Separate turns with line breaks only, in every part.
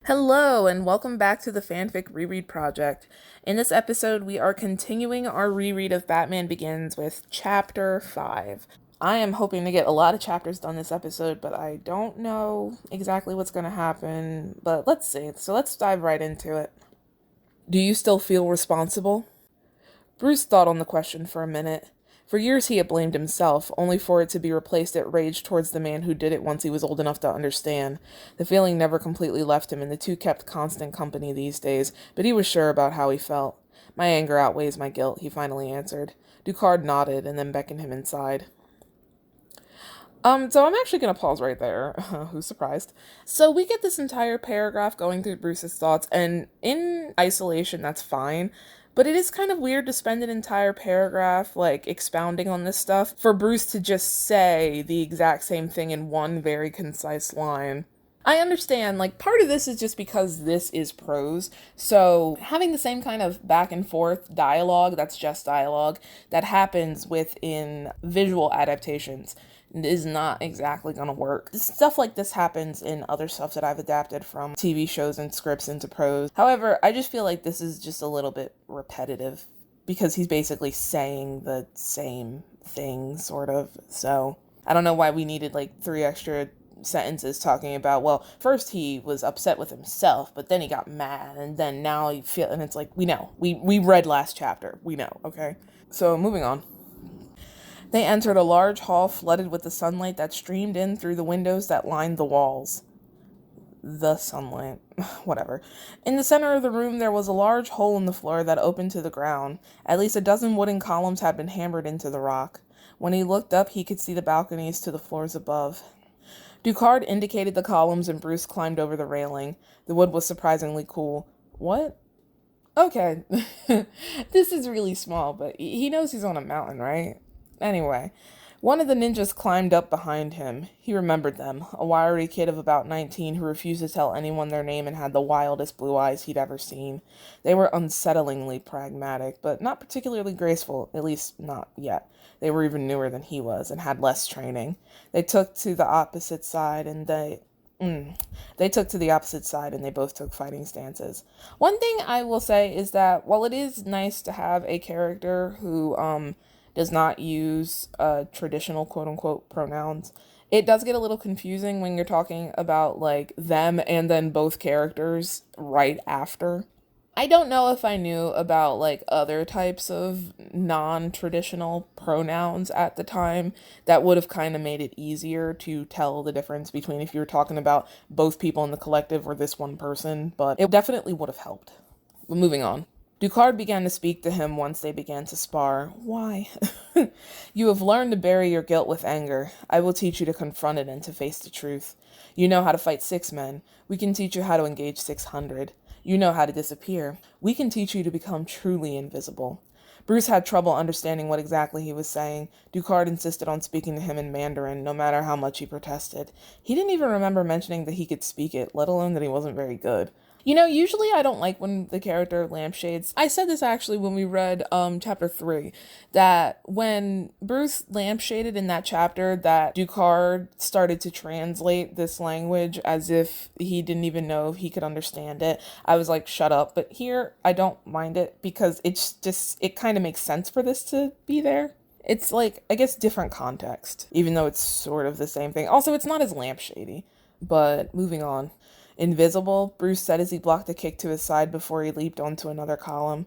Hello, and welcome back to the Fanfic Reread Project. In this episode, we are continuing our reread of Batman Begins with Chapter 5. I am hoping to get a lot of chapters done this episode, but I don't know exactly what's going to happen. But let's see. So let's dive right into it. Do you still feel responsible? Bruce thought on the question for a minute. For years he had blamed himself, only for it to be replaced at rage towards the man who did it once he was old enough to understand. The feeling never completely left him, and the two kept constant company these days, but he was sure about how he felt. My anger outweighs my guilt, he finally answered. Ducard nodded, and then beckoned him inside. So I'm actually going to pause right there. Who's surprised? So we get this entire paragraph going through Bruce's thoughts, and in isolation, that's fine. But it is kind of weird to spend an entire paragraph, like, expounding on this stuff for Bruce to just say the exact same thing in one very concise line. I understand, like, part of this is just because this is prose, so having the same kind of back and forth dialogue, that's just dialogue, that happens within visual adaptations is not exactly gonna work. Stuff like this happens in other stuff that I've adapted from TV shows and scripts into prose. However, I just feel like this is just a little bit repetitive because he's basically saying the same thing, sort of. So I don't know why we needed like 3 extra sentences talking about, well, first he was upset with himself, but then he got mad, and then now he feel, and it's like, we know. We read last chapter. We know, okay? So moving on. They entered a large hall flooded with the sunlight that streamed in through the windows that lined the walls. The sunlight. Whatever. In the center of the room there was a large hole in the floor that opened to the ground. At least a dozen wooden columns had been hammered into the rock. When he looked up, he could see the balconies to the floors above. Ducard indicated the columns and Bruce climbed over the railing. The wood was surprisingly cool. What? Okay. This is really small, but he knows he's on a mountain, right? Anyway, one of the ninjas climbed up behind him. He remembered them, a wiry kid of about 19 who refused to tell anyone their name and had the wildest blue eyes he'd ever seen. They were unsettlingly pragmatic, but not particularly graceful, at least not yet. They were even newer than he was and had less training. They took to the opposite side and they both took fighting stances. One thing I will say is that while it is nice to have a character who, does not use traditional quote-unquote pronouns, it does get a little confusing when you're talking about, like, them and then both characters right after. I don't know if I knew about, like, other types of non-traditional pronouns at the time that would have kind of made it easier to tell the difference between if you were talking about both people in the collective or this one person, but it definitely would have helped. But moving on. Ducard began to speak to him once they began to spar. Why? You have learned to bury your guilt with anger. I will teach you to confront it and to face the truth. You know how to fight 6 men. We can teach you how to engage 600. You know how to disappear. We can teach you to become truly invisible. Bruce had trouble understanding what exactly he was saying. Ducard insisted on speaking to him in Mandarin, no matter how much he protested. He didn't even remember mentioning that he could speak it, let alone that he wasn't very good. You know, usually I don't like when the character lampshades. I said this actually when we read chapter 3, that when Bruce lampshaded in that chapter, that Ducard started to translate this language as if he didn't even know if he could understand it. I was like, shut up. But here, I don't mind it because it's just, it kind of makes sense for this to be there. It's like, I guess, different context, even though it's sort of the same thing. Also, it's not as lampshady, but moving on. Invisible, Bruce said as he blocked a kick to his side before he leaped onto another column.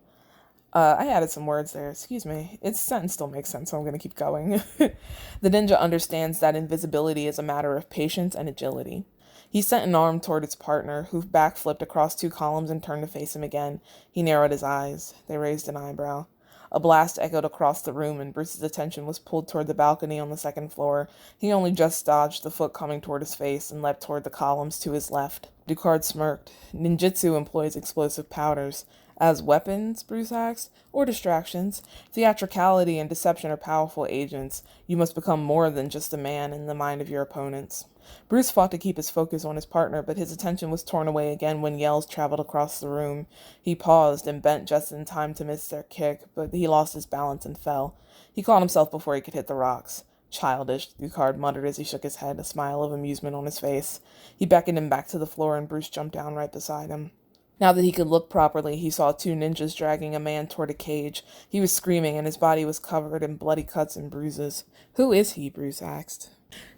I added some words there, excuse me. Its sentence still makes sense, so I'm going to keep going. The ninja understands that invisibility is a matter of patience and agility. He sent an arm toward its partner, who backflipped across 2 columns and turned to face him again. He narrowed his eyes. They raised an eyebrow. A blast echoed across the room, and Bruce's attention was pulled toward the balcony on the 2nd floor. He only just dodged the foot coming toward his face and leapt toward the columns to his left. Ducard smirked. Ninjutsu employs explosive powders. As weapons, Bruce asked, or distractions? Theatricality and deception are powerful agents. You must become more than just a man in the mind of your opponents. Bruce fought to keep his focus on his partner, but his attention was torn away again when yells traveled across the room. He paused and bent just in time to miss their kick, but he lost his balance and fell. He caught himself before he could hit the rocks. Childish, Ducard muttered as he shook his head, a smile of amusement on his face. He beckoned him back to the floor, and Bruce jumped down right beside him. Now that he could look properly, he saw two ninjas dragging a man toward a cage. He was screaming, and his body was covered in bloody cuts and bruises. "Who is he?" Bruce asked.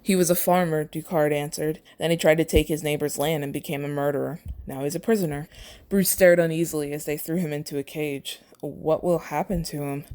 "He was a farmer," Ducard answered. "Then he tried to take his neighbor's land and became a murderer. Now he's a prisoner." Bruce stared uneasily as they threw him into a cage. "What will happen to him?"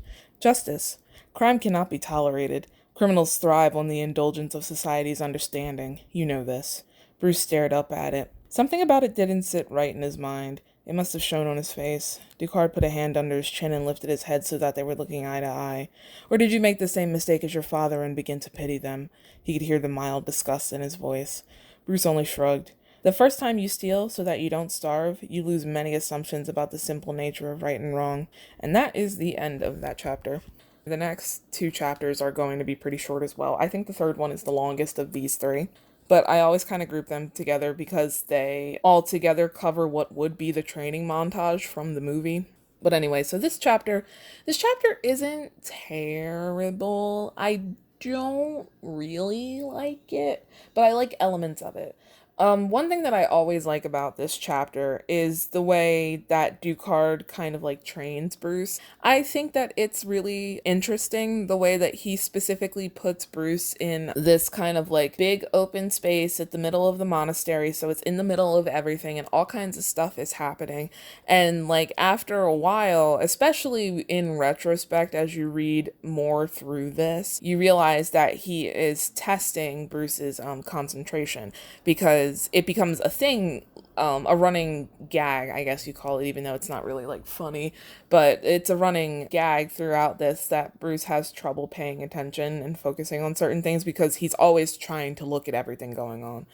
"Justice. Crime cannot be tolerated. Criminals thrive on the indulgence of society's understanding. You know this." Bruce stared up at it. Something about it didn't sit right in his mind. It must have shown on his face. Ducard put a hand under his chin and lifted his head so that they were looking eye to eye. "Or did you make the same mistake as your father and begin to pity them?" He could hear the mild disgust in his voice. Bruce only shrugged. "The first time you steal so that you don't starve, you lose many assumptions about the simple nature of right and wrong." And that is the end of that chapter. The next two chapters are going to be pretty short as well. I think the third one is the longest of these three. But I always kind of group them together because they all together cover what would be the training montage from the movie. But anyway, so this chapter isn't terrible. I don't really like it, but I like elements of it. One thing that I always like about this chapter is the way that Ducard kind of like trains Bruce. I think that it's really interesting the way that he specifically puts Bruce in this kind of like big open space at the middle of the monastery. So it's in the middle of everything and all kinds of stuff is happening. And like after a while, especially in retrospect, as you read more through this, you realize that he is testing Bruce's concentration, because it becomes a thing, a running gag, I guess you call it, even though it's not really like funny, but it's a running gag throughout this that Bruce has trouble paying attention and focusing on certain things because he's always trying to look at everything going on.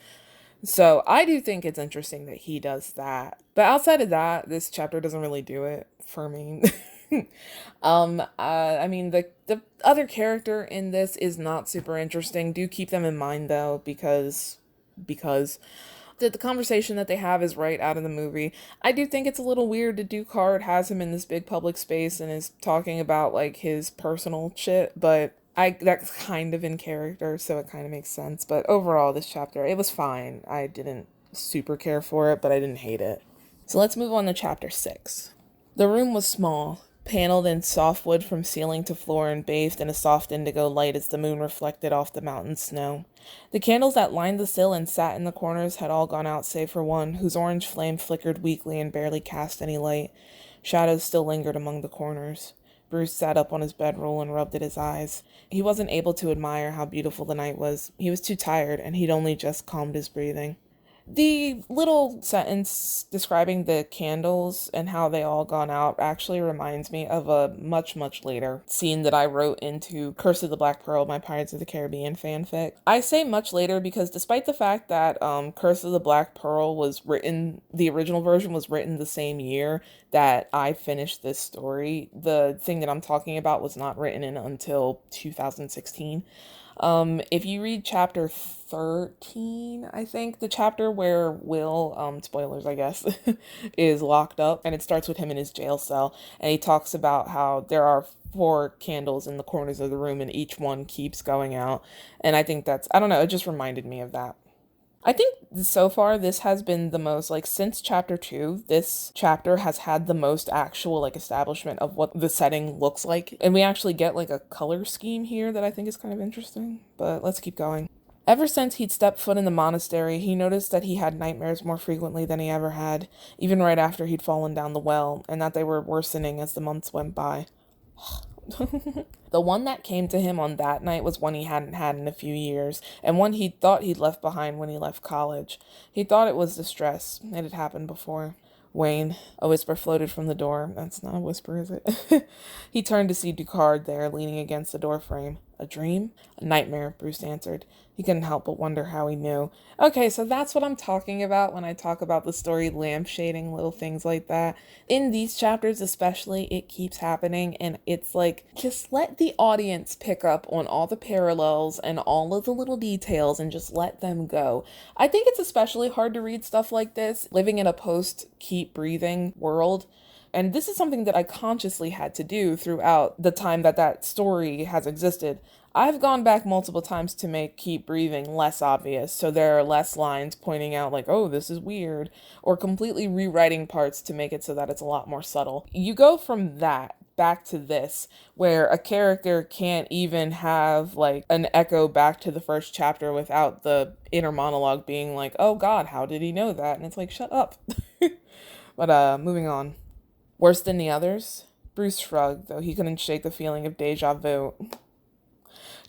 So I do think it's interesting that he does that. But outside of that, this chapter doesn't really do it for me. I mean, the other character in this is not super interesting. Do keep them in mind though, because the conversation that they have is right out of the movie. I do think it's a little weird that Ducard has him in this big public space and is talking about like his personal shit, but that's kind of in character, so it kind of makes sense. But overall, this chapter, it was fine. I didn't super care for it, but I didn't hate it. So let's move on to chapter 6. The room was small, paneled in soft wood from ceiling to floor and bathed in a soft indigo light as the moon reflected off the mountain snow. The candles that lined the sill and sat in the corners had all gone out save for one, whose orange flame flickered weakly and barely cast any light. Shadows still lingered among the corners. Bruce sat up on his bedroll and rubbed at his eyes. He wasn't able to admire how beautiful the night was. He was too tired, and he'd only just calmed his breathing. The little sentence describing the candles and how they all gone out actually reminds me of a much, much later scene that I wrote into Curse of the Black Pearl, my Pirates of the Caribbean fanfic. I say much later because despite the fact that Curse of the Black Pearl was written, the original version was written the same year that I finished this story, the thing that I'm talking about was not written in until 2016. If you read chapter 13, I think, the chapter where Will, spoilers, I guess, is locked up, and it starts with him in his jail cell, and he talks about how there are 4 candles in the corners of the room, and each one keeps going out, and I think that's, I don't know, it just reminded me of that. I think so far this has been the most, like, since chapter 2, this chapter has had the most actual, like, establishment of what the setting looks like. And we actually get, like, a color scheme here that I think is kind of interesting. But let's keep going. Ever since he'd stepped foot in the monastery, he noticed that he had nightmares more frequently than he ever had, even right after he'd fallen down the well, and that they were worsening as the months went by. The one that came to him on that night was one he hadn't had in a few years, and one he thought he'd left behind when he left college. He thought it was distress. It had happened before. "Wayne," a whisper floated from the door. That's not a whisper, is it? He turned to see Ducard there, leaning against the doorframe. "A dream?" "A nightmare," Bruce answered. He couldn't help but wonder how he knew. Okay, so that's what I'm talking about when I talk about the story lampshading, little things like that. In these chapters especially, it keeps happening, and it's like, just let the audience pick up on all the parallels and all of the little details and just let them go. I think it's especially hard to read stuff like this, living in a post-keep breathing world. And this is something that I consciously had to do throughout the time that that story has existed. I've gone back multiple times to make keep breathing less obvious, so there are less lines pointing out like, oh, this is weird, or completely rewriting parts to make it so that it's a lot more subtle. You go from that back to this, where a character can't even have like an echo back to the first chapter without the inner monologue being like, oh god, how did he know that? And it's like, shut up. But moving on. Worse than the others? Bruce shrugged, though he couldn't shake the feeling of deja vu.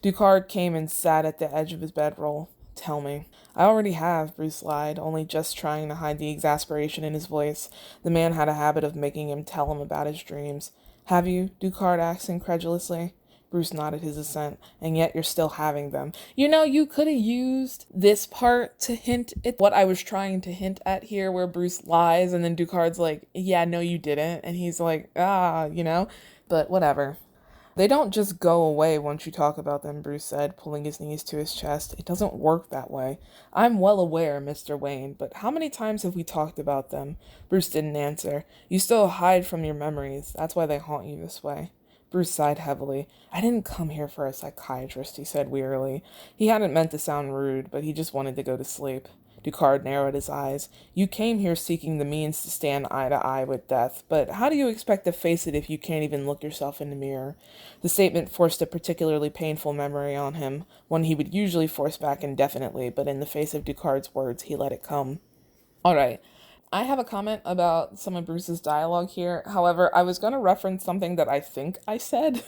Ducard came and sat at the edge of his bedroll. Tell me. I already have, Bruce lied, only just trying to hide the exasperation in his voice. The man had a habit of making him tell him about his dreams. Have you? Ducard asked incredulously. Bruce nodded his assent. And yet you're still having them. You know, you could have used this part to hint at what I was trying to hint at here, where Bruce lies, and then Ducard's like, yeah, no, you didn't. And he's like, but whatever. They don't just go away once you talk about them, Bruce said, pulling his knees to his chest. It doesn't work that way. I'm well aware, Mr. Wayne, but how many times have we talked about them? Bruce didn't answer. You still hide from your memories. That's why they haunt you this way. Bruce sighed heavily. I didn't come here for a psychiatrist, he said wearily. He hadn't meant to sound rude, but he just wanted to go to sleep. Ducard narrowed his eyes. You came here seeking the means to stand eye to eye with death, but how do you expect to face it if you can't even look yourself in the mirror? The statement forced a particularly painful memory on him, one he would usually force back indefinitely, but in the face of Ducard's words, he let it come. All right. I have a comment about some of Bruce's dialogue here. However, I was going to reference something that I think I said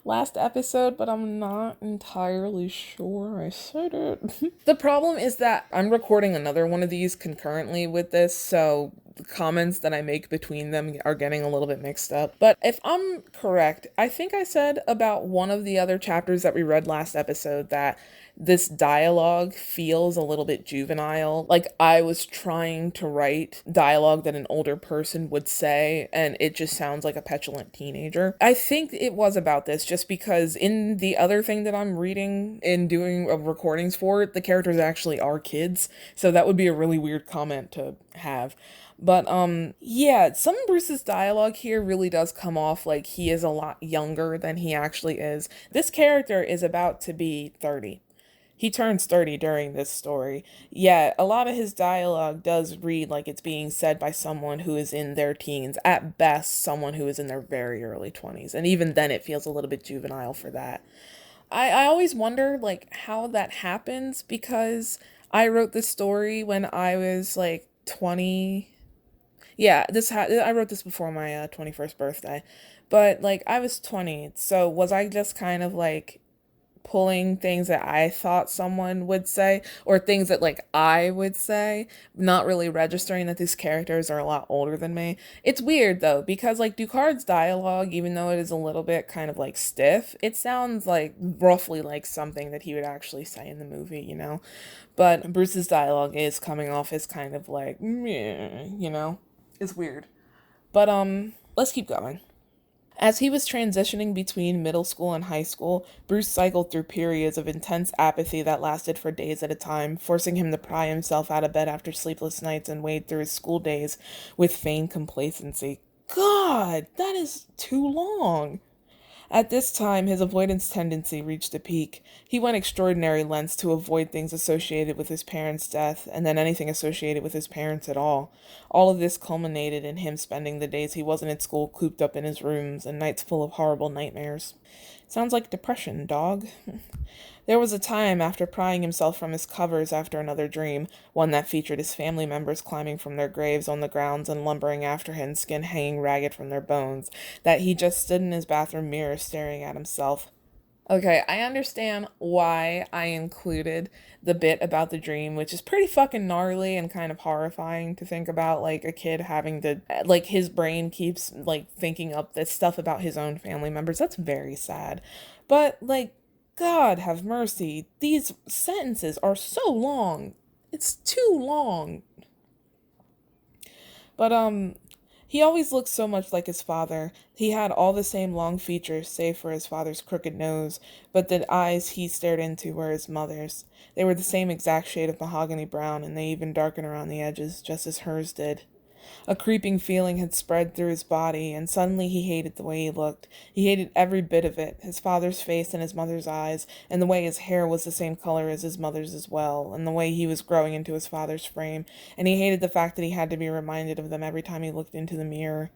last episode, but I'm not entirely sure I said it. The problem is that I'm recording another one of these concurrently with this, so the comments that I make between them are getting a little bit mixed up. But if I'm correct, I think I said about one of the other chapters that we read last episode that this dialogue feels a little bit juvenile. Like I was trying to write dialogue that an older person would say, and it just sounds like a petulant teenager. I think it was about this just because in the other thing that I'm reading and doing recordings for, the characters actually are kids. So that would be a really weird comment to have. But, yeah, some of Bruce's dialogue here really does come off like he is a lot younger than he actually is. This character is about to be 30. He turns 30 during this story. Yet, a lot of his dialogue does read like it's being said by someone who is in their teens. At best, someone who is in their very early 20s. And even then, it feels a little bit juvenile for that. I always wonder, like, how that happens because I wrote this story when I was, like, 20. Yeah, I wrote this before my 21st birthday. But, like, I was 20. So was I just kind of, like, pulling things that I thought someone would say or things that like I would say, not really registering that these characters are a lot older than me. It's weird though, because like Ducard's dialogue, even though it is a little bit kind of like stiff, it sounds like roughly like something that he would actually say in the movie, you know? But Bruce's dialogue is coming off as kind of like, meh, you know? It's weird. But let's keep going. As he was transitioning between middle school and high school, Bruce cycled through periods of intense apathy that lasted for days at a time, forcing him to pry himself out of bed after sleepless nights and wade through his school days with feigned complacency. God, that is too long. At this time, his avoidance tendency reached a peak. He went extraordinary lengths to avoid things associated with his parents' death, and then anything associated with his parents at all. All of this culminated in him spending the days he wasn't at school cooped up in his rooms, and nights full of horrible nightmares. Sounds like depression, dog. There was a time, after prying himself from his covers after another dream, one that featured his family members climbing from their graves on the grounds and lumbering after him, skin hanging ragged from their bones, that he just stood in his bathroom mirror staring at himself. Okay, I understand why I included the bit about the dream, which is pretty fucking gnarly and kind of horrifying to think about, like, a kid having to, like, his brain keeps, like, thinking up this stuff about his own family members. That's very sad. But, like, God have mercy. These sentences are so long. It's too long. But, he always looked so much like his father. He had all the same long features, save for his father's crooked nose, but the eyes he stared into were his mother's. They were the same exact shade of mahogany brown, and they even darkened around the edges, just as hers did. A creeping feeling had spread through his body, and suddenly he hated the way he looked. He hated every bit of it, his father's face and his mother's eyes, and the way his hair was the same color as his mother's as well, and the way he was growing into his father's frame, and he hated the fact that he had to be reminded of them every time he looked into the mirror.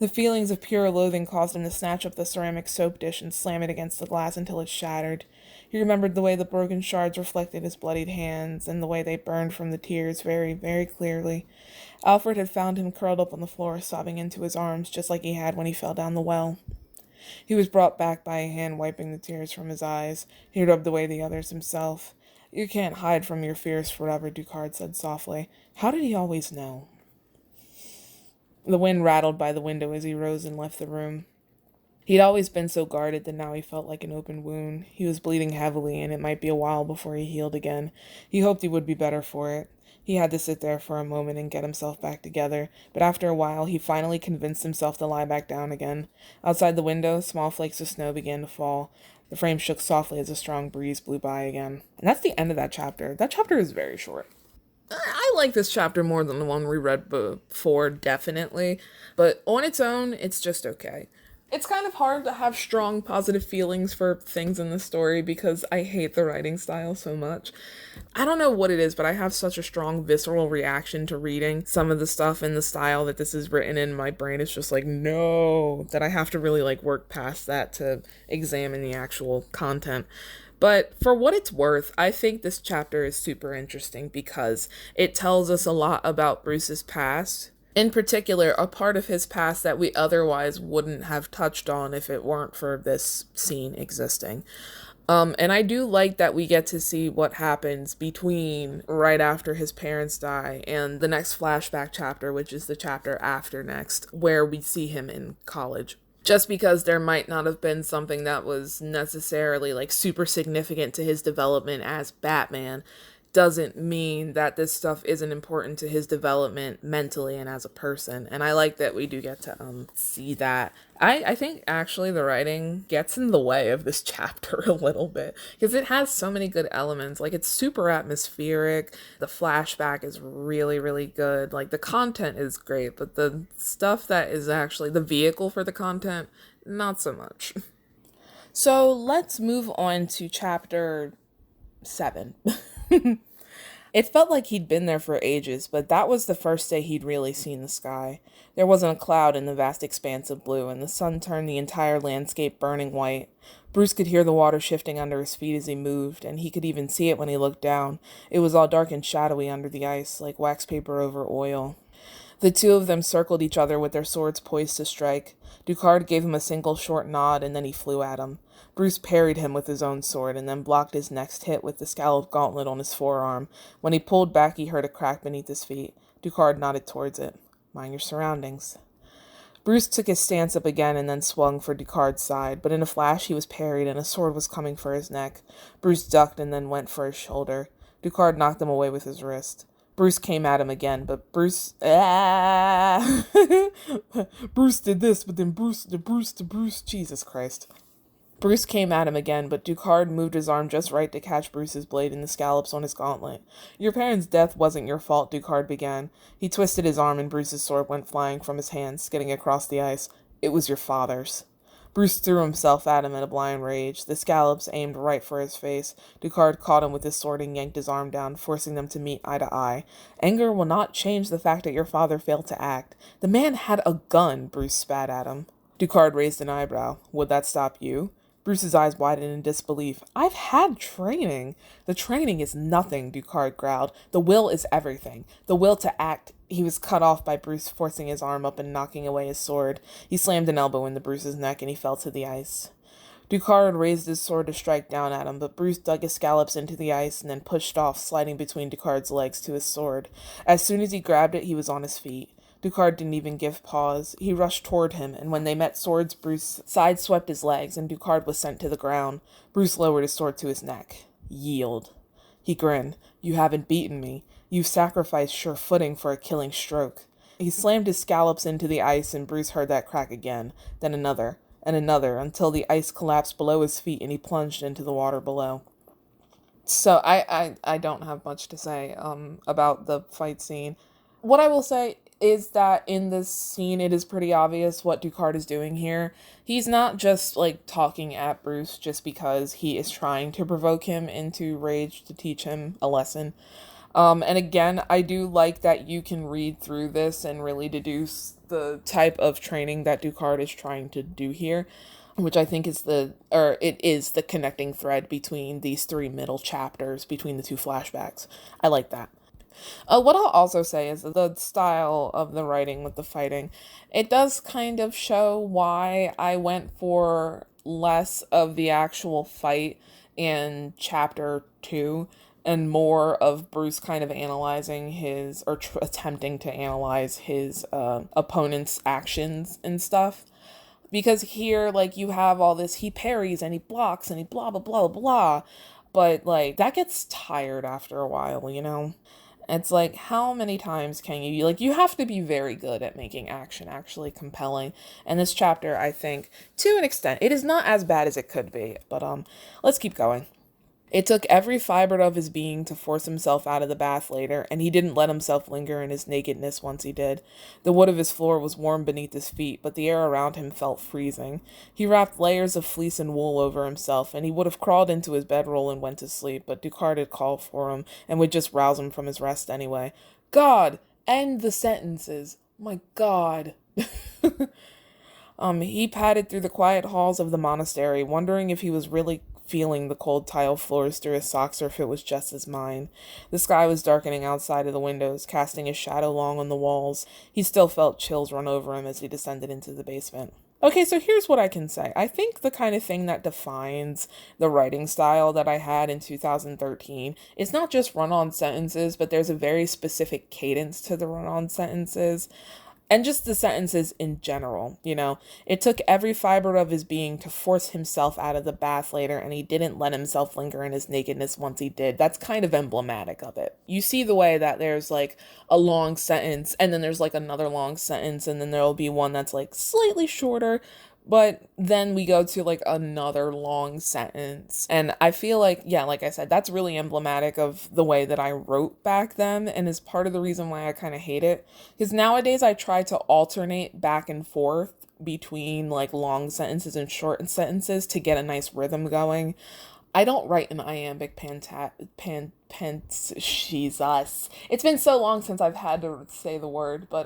The feelings of pure loathing caused him to snatch up the ceramic soap dish and slam it against the glass until it shattered. He remembered the way the broken shards reflected his bloodied hands, and the way they burned from the tears very, very clearly. Alfred had found him curled up on the floor, sobbing into his arms, just like he had when he fell down the well. He was brought back by a hand wiping the tears from his eyes. He rubbed away the others himself. "You can't hide from your fears forever," Ducard said softly. How did he always know? The wind rattled by the window as he rose and left the room. He'd always been so guarded that now he felt like an open wound. He was bleeding heavily, and it might be a while before he healed again. He hoped he would be better for it. He had to sit there for a moment and get himself back together, but after a while he finally convinced himself to lie back down again. Outside the window, small flakes of snow began to fall. The frame shook softly as a strong breeze blew by again. And that's the end of that chapter. That chapter is very short. I like this chapter more than the one we read before, definitely, but on its own, it's just okay. It's kind of hard to have strong positive feelings for things in the story because I hate the writing style so much. I don't know what it is, but I have such a strong visceral reaction to reading some of the stuff in the style that this is written in. My brain is just like, no, that I have to really work past that to examine the actual content. But for what it's worth, I think this chapter is super interesting because it tells us a lot about Bruce's past. In particular, a part of his past that we otherwise wouldn't have touched on if it weren't for this scene existing. And I do like that we get to see what happens between right after his parents die and the next flashback chapter, which is the chapter after next, where we see him in college. Just because there might not have been something that was necessarily super significant to his development as Batman doesn't mean that this stuff isn't important to his development mentally and as a person. And I like that we do get to see that. I think actually the writing gets in the way of this chapter a little bit because it has so many good elements. It's super atmospheric. The flashback is really, really good. The content is great, but the stuff that is actually the vehicle for the content, not so much. So let's move on to chapter 7. It felt like he'd been there for ages, but that was the first day he'd really seen the sky. There wasn't a cloud in the vast expanse of blue, and the sun turned the entire landscape burning white. Bruce could hear the water shifting under his feet as he moved, and he could even see it when he looked down. It was all dark and shadowy under the ice, like wax paper over oil. The two of them circled each other with their swords poised to strike. Ducard gave him a single short nod, and then he flew at him. Bruce parried him with his own sword, and then blocked his next hit with the scalloped gauntlet on his forearm. When he pulled back, he heard a crack beneath his feet. Ducard nodded towards it. "Mind your surroundings." Bruce took his stance up again and then swung for Ducard's side, but in a flash he was parried and a sword was coming for his neck. Bruce ducked and then went for his shoulder. Ducard knocked him away with his wrist. Bruce came at him again, but Bruce... Bruce did this, but then Bruce... Jesus Christ. Bruce came at him again, but Ducard moved his arm just right to catch Bruce's blade in the scallops on his gauntlet. "Your parents' death wasn't your fault," Ducard began. He twisted his arm and Bruce's sword went flying from his hand, skidding across the ice. "It was your father's." Bruce threw himself at him in a blind rage. The scallops aimed right for his face. Ducard caught him with his sword and yanked his arm down, forcing them to meet eye to eye. "Anger will not change the fact that your father failed to act. The man had a gun," Bruce spat at him. Ducard raised an eyebrow. "Would that stop you?" Bruce's eyes widened in disbelief. "I've had training." "The training is nothing," Ducard growled. "The will is everything. The will to act." He was cut off by Bruce forcing his arm up and knocking away his sword. He slammed an elbow into Bruce's neck and he fell to the ice. Ducard raised his sword to strike down at him, but Bruce dug his scallops into the ice and then pushed off, sliding between Ducard's legs to his sword. As soon as he grabbed it, he was on his feet. Ducard didn't even give pause. He rushed toward him, and when they met swords, Bruce sideswept his legs, and Ducard was sent to the ground. Bruce lowered his sword to his neck. "Yield." He grinned. "You haven't beaten me. You've sacrificed sure footing for a killing stroke." He slammed his scallops into the ice, and Bruce heard that crack again, then another, and another, until the ice collapsed below his feet, and he plunged into the water below. So I don't have much to say about the fight scene. What I will say, is that in this scene, it is pretty obvious what Ducard is doing here. He's not just, like, talking at Bruce just because he is trying to provoke him into rage to teach him a lesson. And again, I do like that you can read through this and really deduce the type of training that Ducard is trying to do here, which I think is it is the connecting thread between these three middle chapters, between the two flashbacks. I like that. What I'll also say is that the style of the writing with the fighting, it does kind of show why I went for less of the actual fight in chapter 2 and more of Bruce kind of analyzing his, or attempting to analyze his opponent's actions and stuff. Because here, like, you have all this, he parries and he blocks and he blah, blah, blah, blah. But, like, that gets tired after a while, you know? It's like, how many times can you, like, you have to be very good at making action actually compelling. And this chapter, I think, to an extent, it is not as bad as it could be. But, let's keep going. It took every fiber of his being to force himself out of the bath later, and he didn't let himself linger in his nakedness once he did. The wood of his floor was warm beneath his feet, but the air around him felt freezing. He wrapped layers of fleece and wool over himself, and he would have crawled into his bedroll and went to sleep, but Ducard had called for him, and would just rouse him from his rest anyway. God, end the sentences. My God. He padded through the quiet halls of the monastery, wondering if he was really feeling the cold tile floors through his socks or if it was just his mind. The sky was darkening outside of the windows, casting a shadow long on the walls. He still felt chills run over him as he descended into the basement. Okay, so here's what I can say. I think the kind of thing that defines the writing style that I had in 2013 is not just run-on sentences, but there's a very specific cadence to the run-on sentences. And just the sentences in general, you know. It took every fiber of his being to force himself out of the bath later, and he didn't let himself linger in his nakedness once he did. That's kind of emblematic of it. You see the way that there's, like, a long sentence, and then there's, like, another long sentence, and then there'll be one that's, like, slightly shorter, but then we go to, like, another long sentence. And I feel like, yeah, like I said, that's really emblematic of the way that I wrote back then, and is part of the reason why I kind of hate it. Because nowadays I try to alternate back and forth between, like, long sentences and short sentences to get a nice rhythm going. I don't write in iambic Jesus. It's been so long since I've had to say the word, but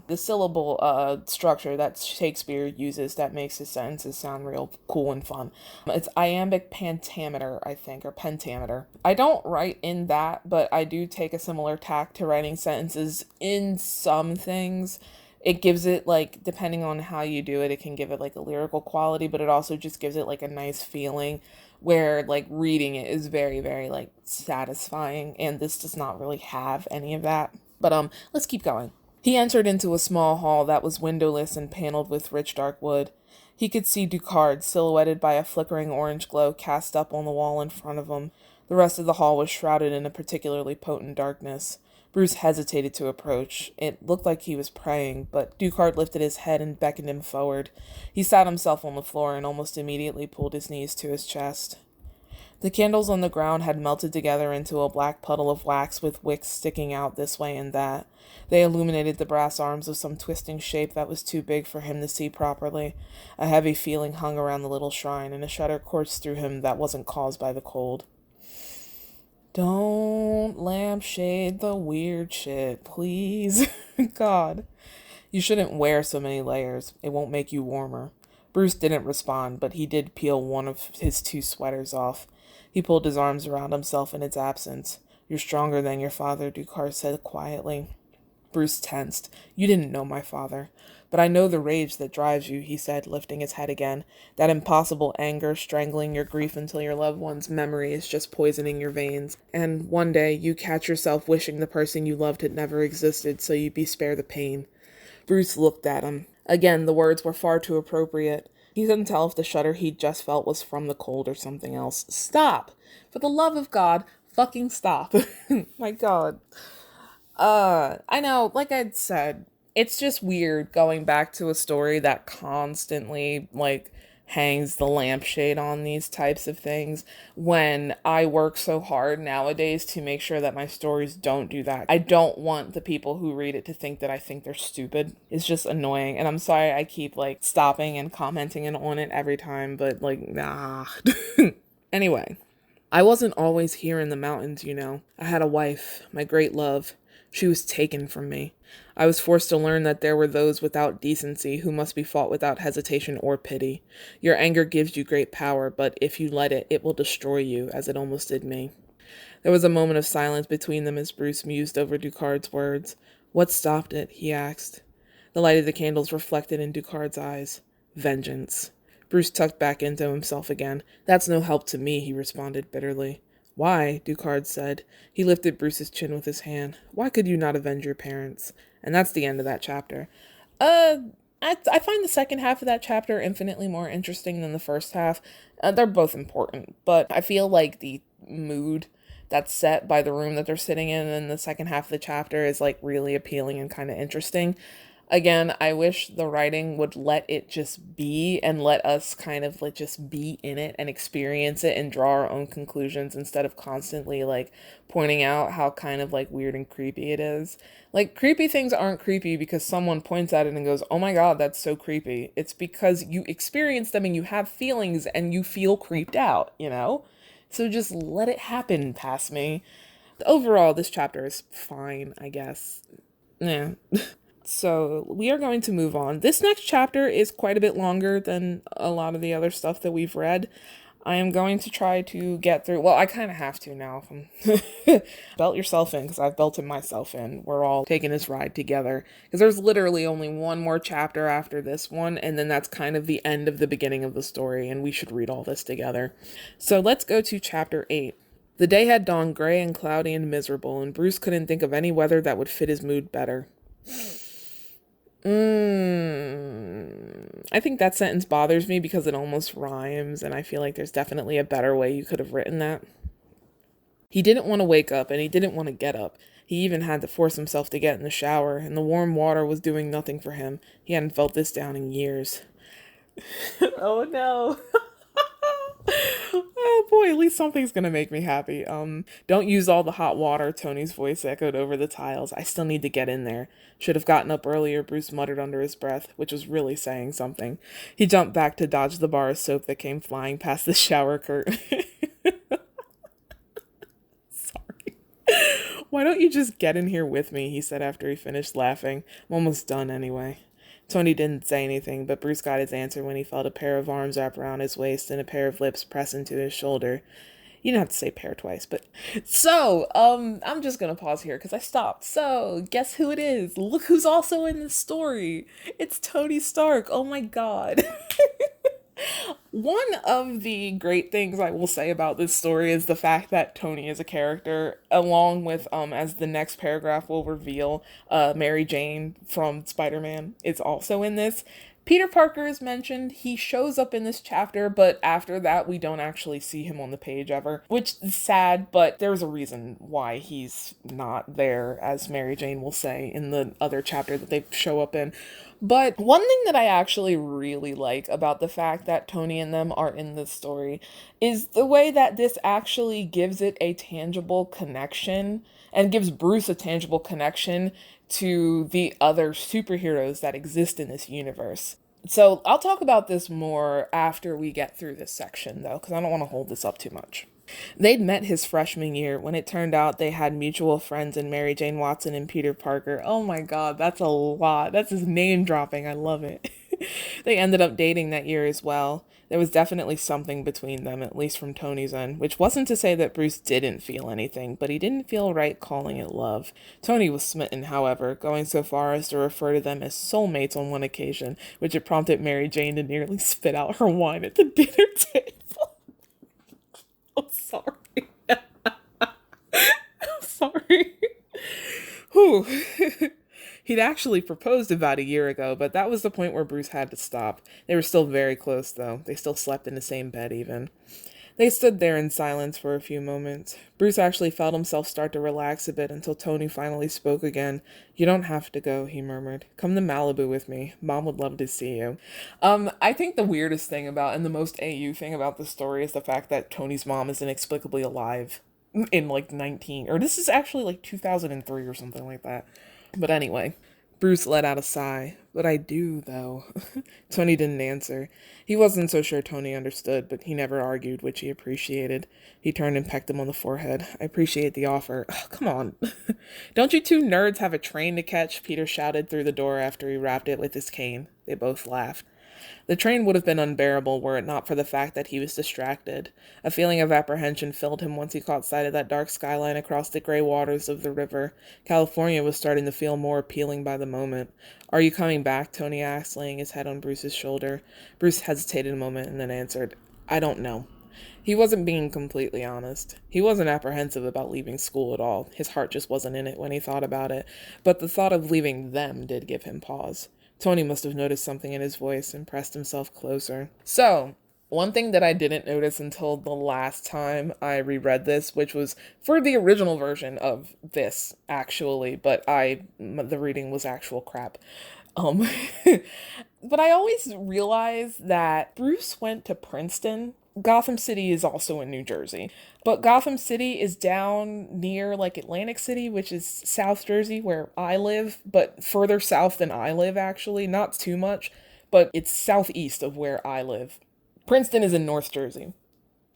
the syllable structure that Shakespeare uses that makes his sentences sound real cool and fun. It's iambic pentameter, I think, or pentameter. I don't write in that, but I do take a similar tack to writing sentences in some things. It gives it, like, depending on how you do it, it can give it, like, a lyrical quality, but it also just gives it, like, a nice feeling where, like, reading it is very, very, like, satisfying, and this does not really have any of that. But, let's keep going. He entered into a small hall that was windowless and paneled with rich dark wood. He could see Ducard, silhouetted by a flickering orange glow cast up on the wall in front of him. The rest of the hall was shrouded in a particularly potent darkness. Bruce hesitated to approach. It looked like he was praying, but Ducard lifted his head and beckoned him forward. He sat himself on the floor and almost immediately pulled his knees to his chest. The candles on the ground had melted together into a black puddle of wax with wicks sticking out this way and that. They illuminated the brass arms of some twisting shape that was too big for him to see properly. A heavy feeling hung around the little shrine, and a shudder coursed through him that wasn't caused by the cold. Don't lampshade the weird shit, please. God. You shouldn't wear so many layers. It won't make you warmer. Bruce didn't respond, but he did peel one of his 2 sweaters off. He pulled his arms around himself in its absence. You're stronger than your father, Ducard said quietly. Bruce tensed. You didn't know my father. But I know the rage that drives you, he said, lifting his head again. That impossible anger strangling your grief until your loved one's memory is just poisoning your veins. And one day you catch yourself wishing the person you loved had never existed so you'd be spared the pain. Bruce looked at him. Again, the words were far too appropriate. He couldn't tell if the shudder he'd just felt was from the cold or something else. Stop! For the love of God, fucking stop. My God. I know, like I'd said, it's just weird going back to a story that constantly, like, hangs the lampshade on these types of things when I work so hard nowadays to make sure that my stories don't do that. I don't want the people who read it to think that I think they're stupid. It's just annoying. And I'm sorry I keep like stopping and commenting on it every time, but like, nah. Anyway, I wasn't always here in the mountains, you know. I had a wife, my great love. She was taken from me. I was forced to learn that there were those without decency who must be fought without hesitation or pity. Your anger gives you great power, but if you let it, it will destroy you, as it almost did me. There was a moment of silence between them as Bruce mused over Ducard's words. What stopped it? He asked. The light of the candles reflected in Ducard's eyes. Vengeance. Bruce tucked back into himself again. That's no help to me, he responded bitterly. Why? Ducard said. He lifted Bruce's chin with his hand. Why could you not avenge your parents? And that's the end of that chapter. I find the second half of that chapter infinitely more interesting than the first half. They're both important, but I feel like the mood that's set by the room that they're sitting in the second half of the chapter is like really appealing and kind of interesting. Again, I wish the writing would let it just be and let us kind of like just be in it and experience it and draw our own conclusions instead of constantly like pointing out how kind of like weird and creepy it is. Like creepy things aren't creepy because someone points at it and goes, "Oh my God, that's so creepy." It's because you experience them and you have feelings and you feel creeped out, you know? So just let it happen past me. Overall, this chapter is fine, I guess. Yeah. So we are going to move on. This next chapter is quite a bit longer than a lot of the other stuff that we've read. I am going to try to get through. Well, I kind of have to now. Belt yourself in because I've belted myself in. We're all taking this ride together because there's literally only one more chapter after this one. And then that's kind of the end of the beginning of the story. And we should read all this together. So let's go to chapter 8. The day had dawned gray and cloudy and miserable, and Bruce couldn't think of any weather that would fit his mood better. I think that sentence bothers me because it almost rhymes, and I feel like there's definitely a better way you could have written that. He didn't want to wake up, and he didn't want to get up. He even had to force himself to get in the shower, and the warm water was doing nothing for him. He hadn't felt this down in years. Oh no. Oh boy, at least something's gonna make me happy. Don't use all the hot water, Tony's voice echoed over the tiles. I still need to get in there. Should have gotten up earlier, Bruce muttered under his breath, which was really saying something. He jumped back to dodge the bar of soap that came flying past the shower curtain. Sorry. Why don't you just get in here with me, he said after he finished laughing. I'm almost done anyway. Tony didn't say anything, but Bruce got his answer when he felt a pair of arms wrap around his waist and a pair of lips press into his shoulder. You don't have to say pair twice, but... So, I'm just gonna pause here because I stopped. So, guess who it is? Look who's also in this story. It's Tony Stark. Oh my God. One of the great things I will say about this story is the fact that Tony is a character, along with, as the next paragraph will reveal, Mary Jane from Spider-Man is also in this. Peter Parker is mentioned. He shows up in this chapter, but after that, we don't actually see him on the page ever, which is sad, but there's a reason why he's not there, as Mary Jane will say in the other chapter that they show up in. But one thing that I actually really like about the fact that Tony and them are in this story is the way that this actually gives it a tangible connection and gives Bruce a tangible connection to the other superheroes that exist in this universe. So I'll talk about this more after we get through this section, though, because I don't want to hold this up too much. They'd met his freshman year when it turned out they had mutual friends in Mary Jane Watson and Peter Parker. Oh my God, that's a lot. That's his name dropping. I love it. They ended up dating that year as well. There was definitely something between them, at least from Tony's end, which wasn't to say that Bruce didn't feel anything, but he didn't feel right calling it love. Tony was smitten, however, going so far as to refer to them as soulmates on one occasion, which had prompted Mary Jane to nearly spit out her wine at the dinner table. I'm sorry. I'm sorry. Whew. He'd actually proposed about a year ago, but that was the point where Bruce had to stop. They were still very close, though. They still slept in the same bed, even. They stood there in silence for a few moments. Bruce actually felt himself start to relax a bit until Tony finally spoke again. "You don't have to go," he murmured. "Come to Malibu with me. Mom would love to see you." I think the weirdest thing about and the most AU thing about this story is the fact that Tony's mom is inexplicably alive in like 19, or this is actually like 2003 or something like that. But anyway, Bruce let out a sigh. "But I do, though." Tony didn't answer. He wasn't so sure Tony understood, but he never argued, which he appreciated. He turned and pecked him on the forehead. "I appreciate the offer." "Oh, come on." "Don't you two nerds have a train to catch?" Peter shouted through the door after he rapped it with his cane. They both laughed. The train would have been unbearable were it not for the fact that he was distracted. A feeling of apprehension filled him once he caught sight of that dark skyline across the gray waters of the river. California was starting to feel more appealing by the moment. "Are you coming back?" Tony asked, laying his head on Bruce's shoulder. Bruce hesitated a moment and then answered, "I don't know." He wasn't being completely honest. He wasn't apprehensive about leaving school at all. His heart just wasn't in it when he thought about it. But the thought of leaving them did give him pause. Tony must have noticed something in his voice and pressed himself closer. So, one thing that I didn't notice until the last time I reread this, which was for the original version of this, actually, but the reading was actual crap. Um, but I always realized that Bruce went to Princeton. Gotham City is also in New Jersey, but Gotham City is down near like Atlantic City, which is South Jersey where I live, but further south than I live actually, not too much, but it's southeast of where I live. Princeton is in North Jersey.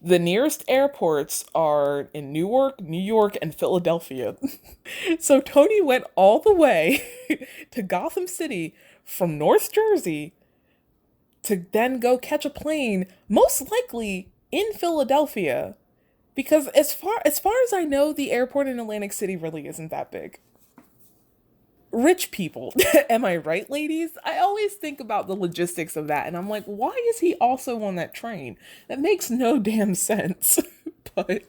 The nearest airports are in Newark, New York, and Philadelphia. So Tony went all the way to Gotham City from North Jersey to then go catch a plane, most likely in Philadelphia, because as far as I know, the airport in Atlantic City really isn't that big. Rich people. Am I right, ladies? I always think about the logistics of that, and I'm like, why is he also on that train? That makes no damn sense. But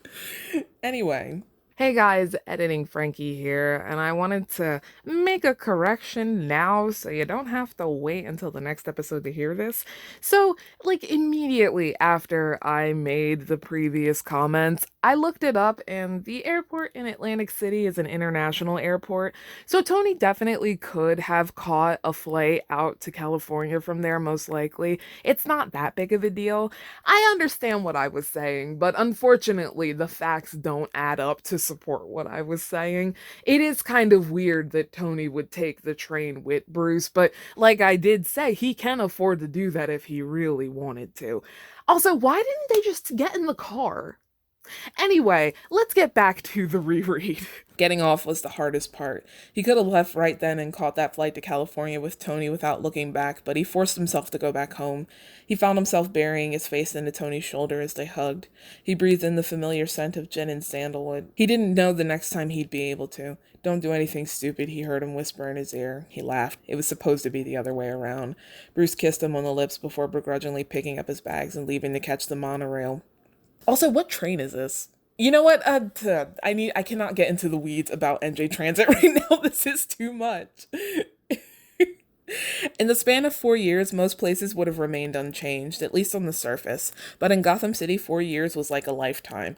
anyway. Hey guys, Editing Frankie here, and I wanted to make a correction now so you don't have to wait until the next episode to hear this. So, like, immediately after I made the previous comments, I looked it up, and the airport in Atlantic City is an international airport, so Tony definitely could have caught a flight out to California from there, most likely. It's not that big of a deal. I understand what I was saying, but unfortunately, the facts don't add up to support what I was saying. It is kind of weird that Tony would take the train with Bruce, but like I did say, he can afford to do that if he really wanted to. Also, why didn't they just get in the car? Anyway, let's get back to the reread. Getting off was the hardest part. He could have left right then and caught that flight to California with Tony without looking back, but he forced himself to go back home. He found himself burying his face into Tony's shoulder as they hugged. He breathed in the familiar scent of gin and sandalwood. He didn't know the next time he'd be able to. "Don't do anything stupid," he heard him whisper in his ear. He laughed. It was supposed to be the other way around. Bruce kissed him on the lips before begrudgingly picking up his bags and leaving to catch the monorail. Also, what train is this? You know what? I cannot get into the weeds about NJ Transit right now. This is too much. In the span of 4 years, most places would have remained unchanged, at least on the surface. But in Gotham City, 4 years was like a lifetime.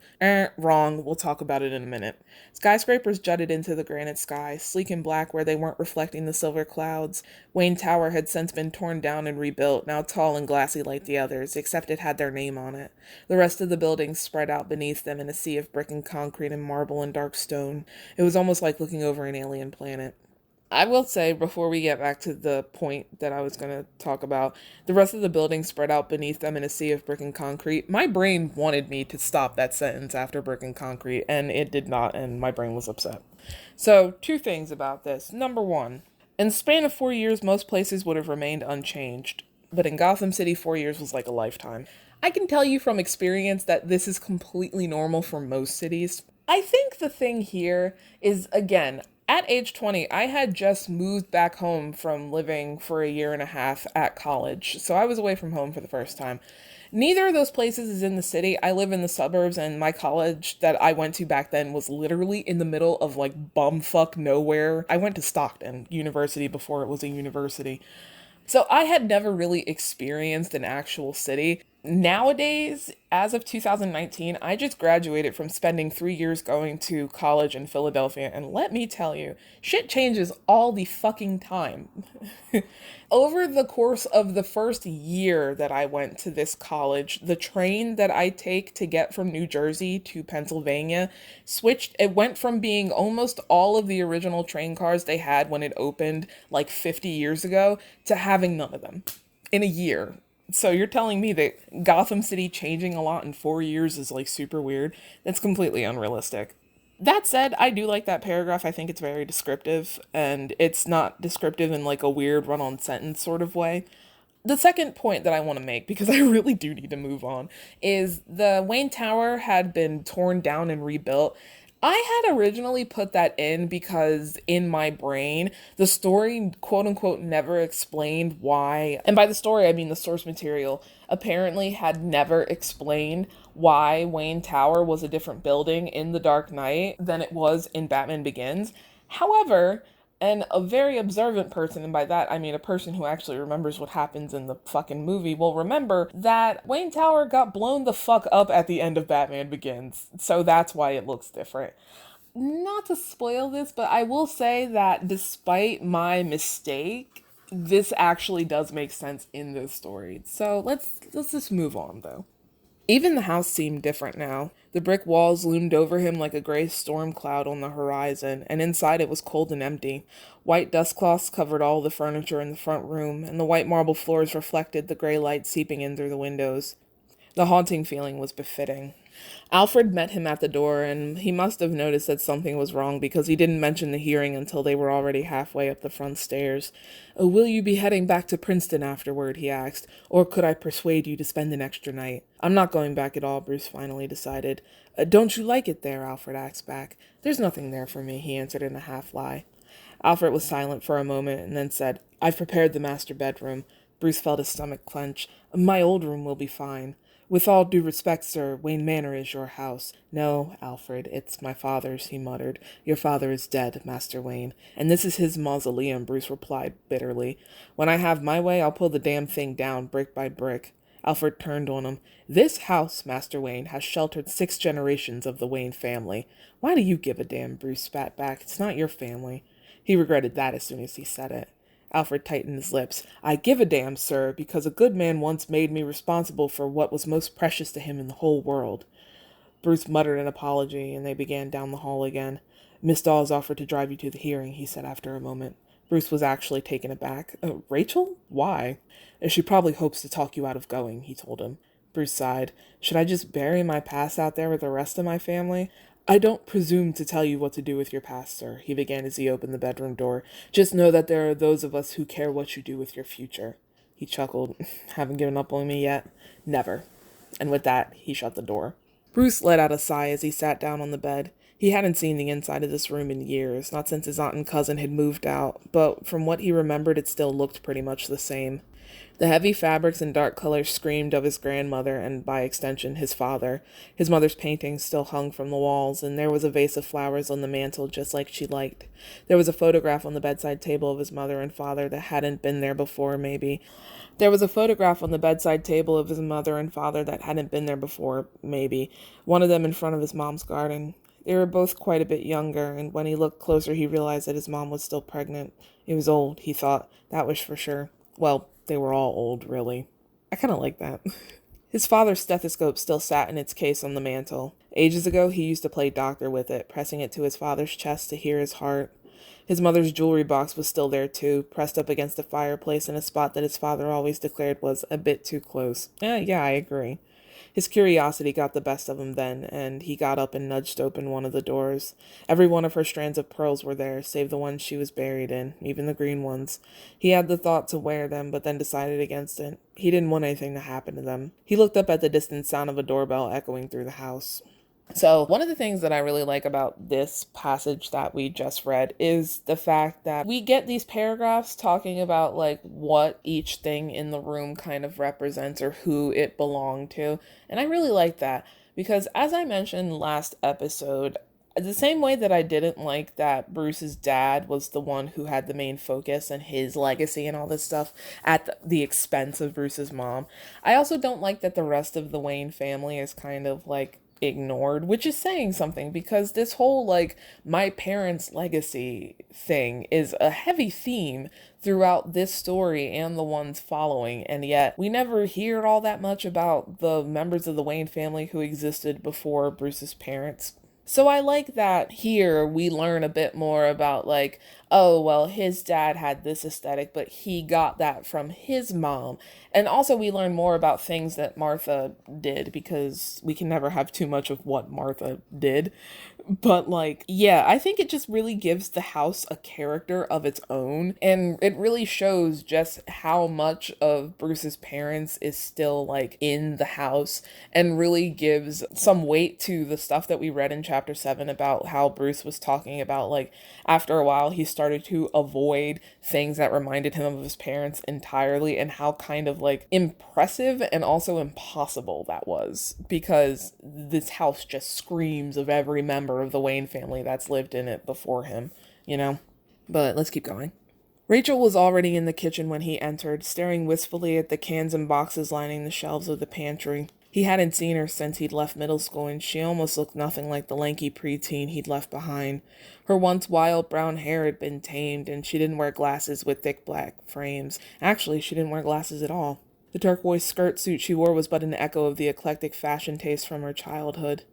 Wrong. We'll talk about it in a minute. Skyscrapers jutted into the granite sky, sleek and black where they weren't reflecting the silver clouds. Wayne Tower had since been torn down and rebuilt, now tall and glassy like the others, except it had their name on it. The rest of the buildings spread out beneath them in a sea of brick and concrete and marble and dark stone. It was almost like looking over an alien planet. I will say, before we get back to the point that I was going to talk about, the rest of the building spread out beneath them in a sea of brick and concrete. My brain wanted me to stop that sentence after brick and concrete, and it did not, and my brain was upset. So, two things about this. Number one, in the span of 4 years, most places would have remained unchanged. But in Gotham City, 4 years was like a lifetime. I can tell you from experience that this is completely normal for most cities. I think the thing here is, again, at age 20, I had just moved back home from living for a year and a half at college, so I was away from home for the first time. Neither of those places is in the city. I live in the suburbs, and my college that I went to back then was literally in the middle of like bumfuck nowhere. I went to Stockton University before it was a university. So I had never really experienced an actual city. Nowadays, as of 2019, I just graduated from spending 3 years going to college in Philadelphia, and let me tell you, shit changes all the fucking time. Over the course of the first year that I went to this college, the train that I take to get from New Jersey to Pennsylvania switched. It went from being almost all of the original train cars they had when it opened like 50 years ago to having none of them in a year. So you're telling me that Gotham City changing a lot in 4 years is like super weird? That's completely unrealistic. That said, I do like that paragraph. I think it's very descriptive, and it's not descriptive in like a weird run on sentence sort of way. The second point that I want to make, because I really do need to move on, is the Wayne Tower had been torn down and rebuilt. I had originally put that in because in my brain, the story, quote unquote, never explained why. And by the story, I mean the source material apparently had never explained why Wayne Tower was a different building in The Dark Knight than it was in Batman Begins. However, and a very observant person, and by that I mean a person who actually remembers what happens in the fucking movie, will remember that Wayne Tower got blown the fuck up at the end of Batman Begins. So that's why it looks different. Not to spoil this, but I will say that despite my mistake, this actually does make sense in this story. So let's just move on though. Even the house seemed different now. The brick walls loomed over him like a gray storm cloud on the horizon, and inside it was cold and empty. White dust cloths covered all the furniture in the front room, and the white marble floors reflected the gray light seeping in through the windows. The haunting feeling was befitting. Alfred met him at the door, and he must have noticed that something was wrong because he didn't mention the hearing until they were already halfway up the front stairs. Will you be heading back to Princeton afterward, he asked, or could I persuade you to spend an extra night? I'm not going back at all, Bruce finally decided. Don't you like it there? Alfred asked back. There's nothing there for me, he answered in a half-lie. Alfred was silent for a moment and then said, I've prepared the master bedroom. Bruce felt his stomach clench. My old room will be fine. With all due respect, sir, Wayne Manor is your house. No, Alfred, it's my father's, he muttered. Your father is dead, Master Wayne. And this is his mausoleum, Bruce replied bitterly. When I have my way, I'll pull the damn thing down, brick by brick. Alfred turned on him. This house, Master Wayne, has sheltered 6 generations of the Wayne family. Why do you give a damn? Bruce spat back. It's not your family. He regretted that as soon as he said it. Alfred tightened his lips. I give a damn, sir, because a good man once made me responsible for what was most precious to him in the whole world. Bruce muttered an apology, and they began down the hall again. Miss Dawes offered to drive you to the hearing, he said after a moment. Bruce was actually taken aback. Rachel? Why? She probably hopes to talk you out of going, he told him. Bruce sighed. Should I just bury my past out there with the rest of my family? I don't presume to tell you what to do with your past, sir, he began as he opened the bedroom door. Just know that there are those of us who care what you do with your future. He chuckled. Haven't given up on me yet? Never. And with that, he shut the door. Bruce let out a sigh as he sat down on the bed. He hadn't seen the inside of this room in years, not since his aunt and cousin had moved out, but from what he remembered, it still looked pretty much the same. The heavy fabrics and dark colors screamed of his grandmother and, by extension, his father. His mother's paintings still hung from the walls, and there was a vase of flowers on the mantel just like she liked. There was a photograph on the bedside table of his mother and father that hadn't been there before, maybe. There was a photograph on the bedside table of his mother and father that hadn't been there before, maybe. One of them in front of his mom's garden. They were both quite a bit younger, and when he looked closer, he realized that his mom was still pregnant. It was old, he thought. That was for sure. Well, they were all old, really. I kind of like that. His father's stethoscope still sat in its case on the mantel. Ages ago, he used to play doctor with it, pressing it to his father's chest to hear his heart. His mother's jewelry box was still there, too, pressed up against the fireplace in a spot that his father always declared was a bit too close. Yeah, I agree. His curiosity got the best of him then, and he got up and nudged open one of the doors. Every one of her strands of pearls were there, save the ones she was buried in, even the green ones. He had the thought to wear them, but then decided against it. He didn't want anything to happen to them. He looked up at the distant sound of a doorbell echoing through the house. So one of the things that I really like about this passage that we just read is the fact that we get these paragraphs talking about like what each thing in the room kind of represents or who it belonged to. And I really like that because as I mentioned last episode, The same way that I didn't like that Bruce's dad was the one who had the main focus and his legacy and all this stuff at the expense of Bruce's mom. I also don't like that the rest of the Wayne family is kind of like ignored, which is saying something because this whole like my parents' legacy thing is a heavy theme throughout this story and the ones following, and yet we never hear all that much about the members of the Wayne family who existed before Bruce's parents. So I like that here we learn a bit more about like, oh, well, his dad had this aesthetic, but he got that from his mom. And also we learn more about things that Martha did because we can never have too much of what Martha did. But like, yeah, I think it just really gives the house a character of its own. And it really shows just how much of Bruce's parents is still like in the house and really gives some weight to the stuff that we read in chapter 7 about how Bruce was talking about like after a while he started to avoid things that reminded him of his parents entirely and how kind of like impressive and also impossible that was because this house just screams of every member of the Wayne family that's lived in it before him, you know? But let's keep going. Rachel was already in the kitchen when he entered, staring wistfully at the cans and boxes lining the shelves of the pantry. He hadn't seen her since he'd left middle school, and she almost looked nothing like the lanky preteen he'd left behind. Her once wild brown hair had been tamed, and she didn't wear glasses with thick black frames. Actually, she didn't wear glasses at all. The turquoise skirt suit she wore was but an echo of the eclectic fashion taste from her childhood.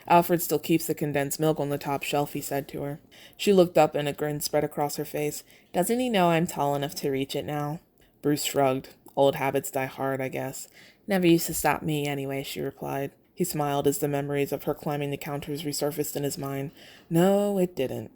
Alfred still keeps the condensed milk on the top shelf, he said to her. She looked up and a grin spread across her face. Doesn't he know I'm tall enough to reach it now? Bruce shrugged. Old habits die hard, I guess. Never used to stop me anyway, she replied. He smiled as the memories of her climbing the counters resurfaced in his mind. No, it didn't.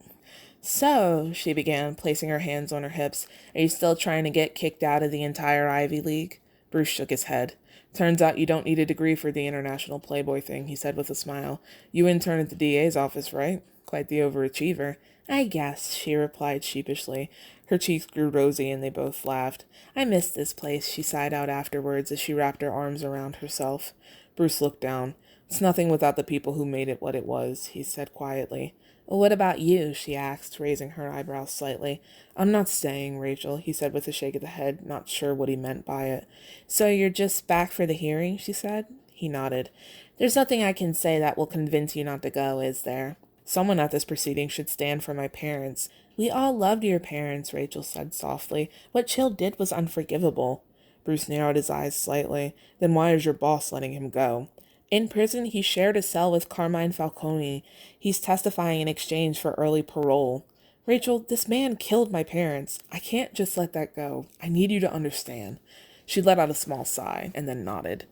So, she began, placing her hands on her hips, are you still trying to get kicked out of the entire Ivy League? Bruce shook his head. Turns out you don't need a degree for the international Playboy thing, he said with a smile. You intern at the DA's office, right? Quite the overachiever. I guess, she replied sheepishly. Her cheeks grew rosy and they both laughed. I miss this place, she sighed out afterwards as she wrapped her arms around herself. Bruce looked down. It's nothing without the people who made it what it was, he said quietly. Well, what about you? She asked, raising her eyebrows slightly. I'm not staying, Rachel, he said with a shake of the head, not sure what he meant by it. So you're just back for the hearing, she said. He nodded. There's nothing I can say that will convince you not to go, is there? Someone at this proceeding should stand for my parents. We all loved your parents, Rachel said softly. What Chill did was unforgivable. Bruce narrowed his eyes slightly. Then why is your boss letting him go? In prison, he shared a cell with Carmine Falcone. He's testifying in exchange for early parole. Rachel, this man killed my parents. I can't just let that go. I need you to understand. She let out a small sigh and then nodded.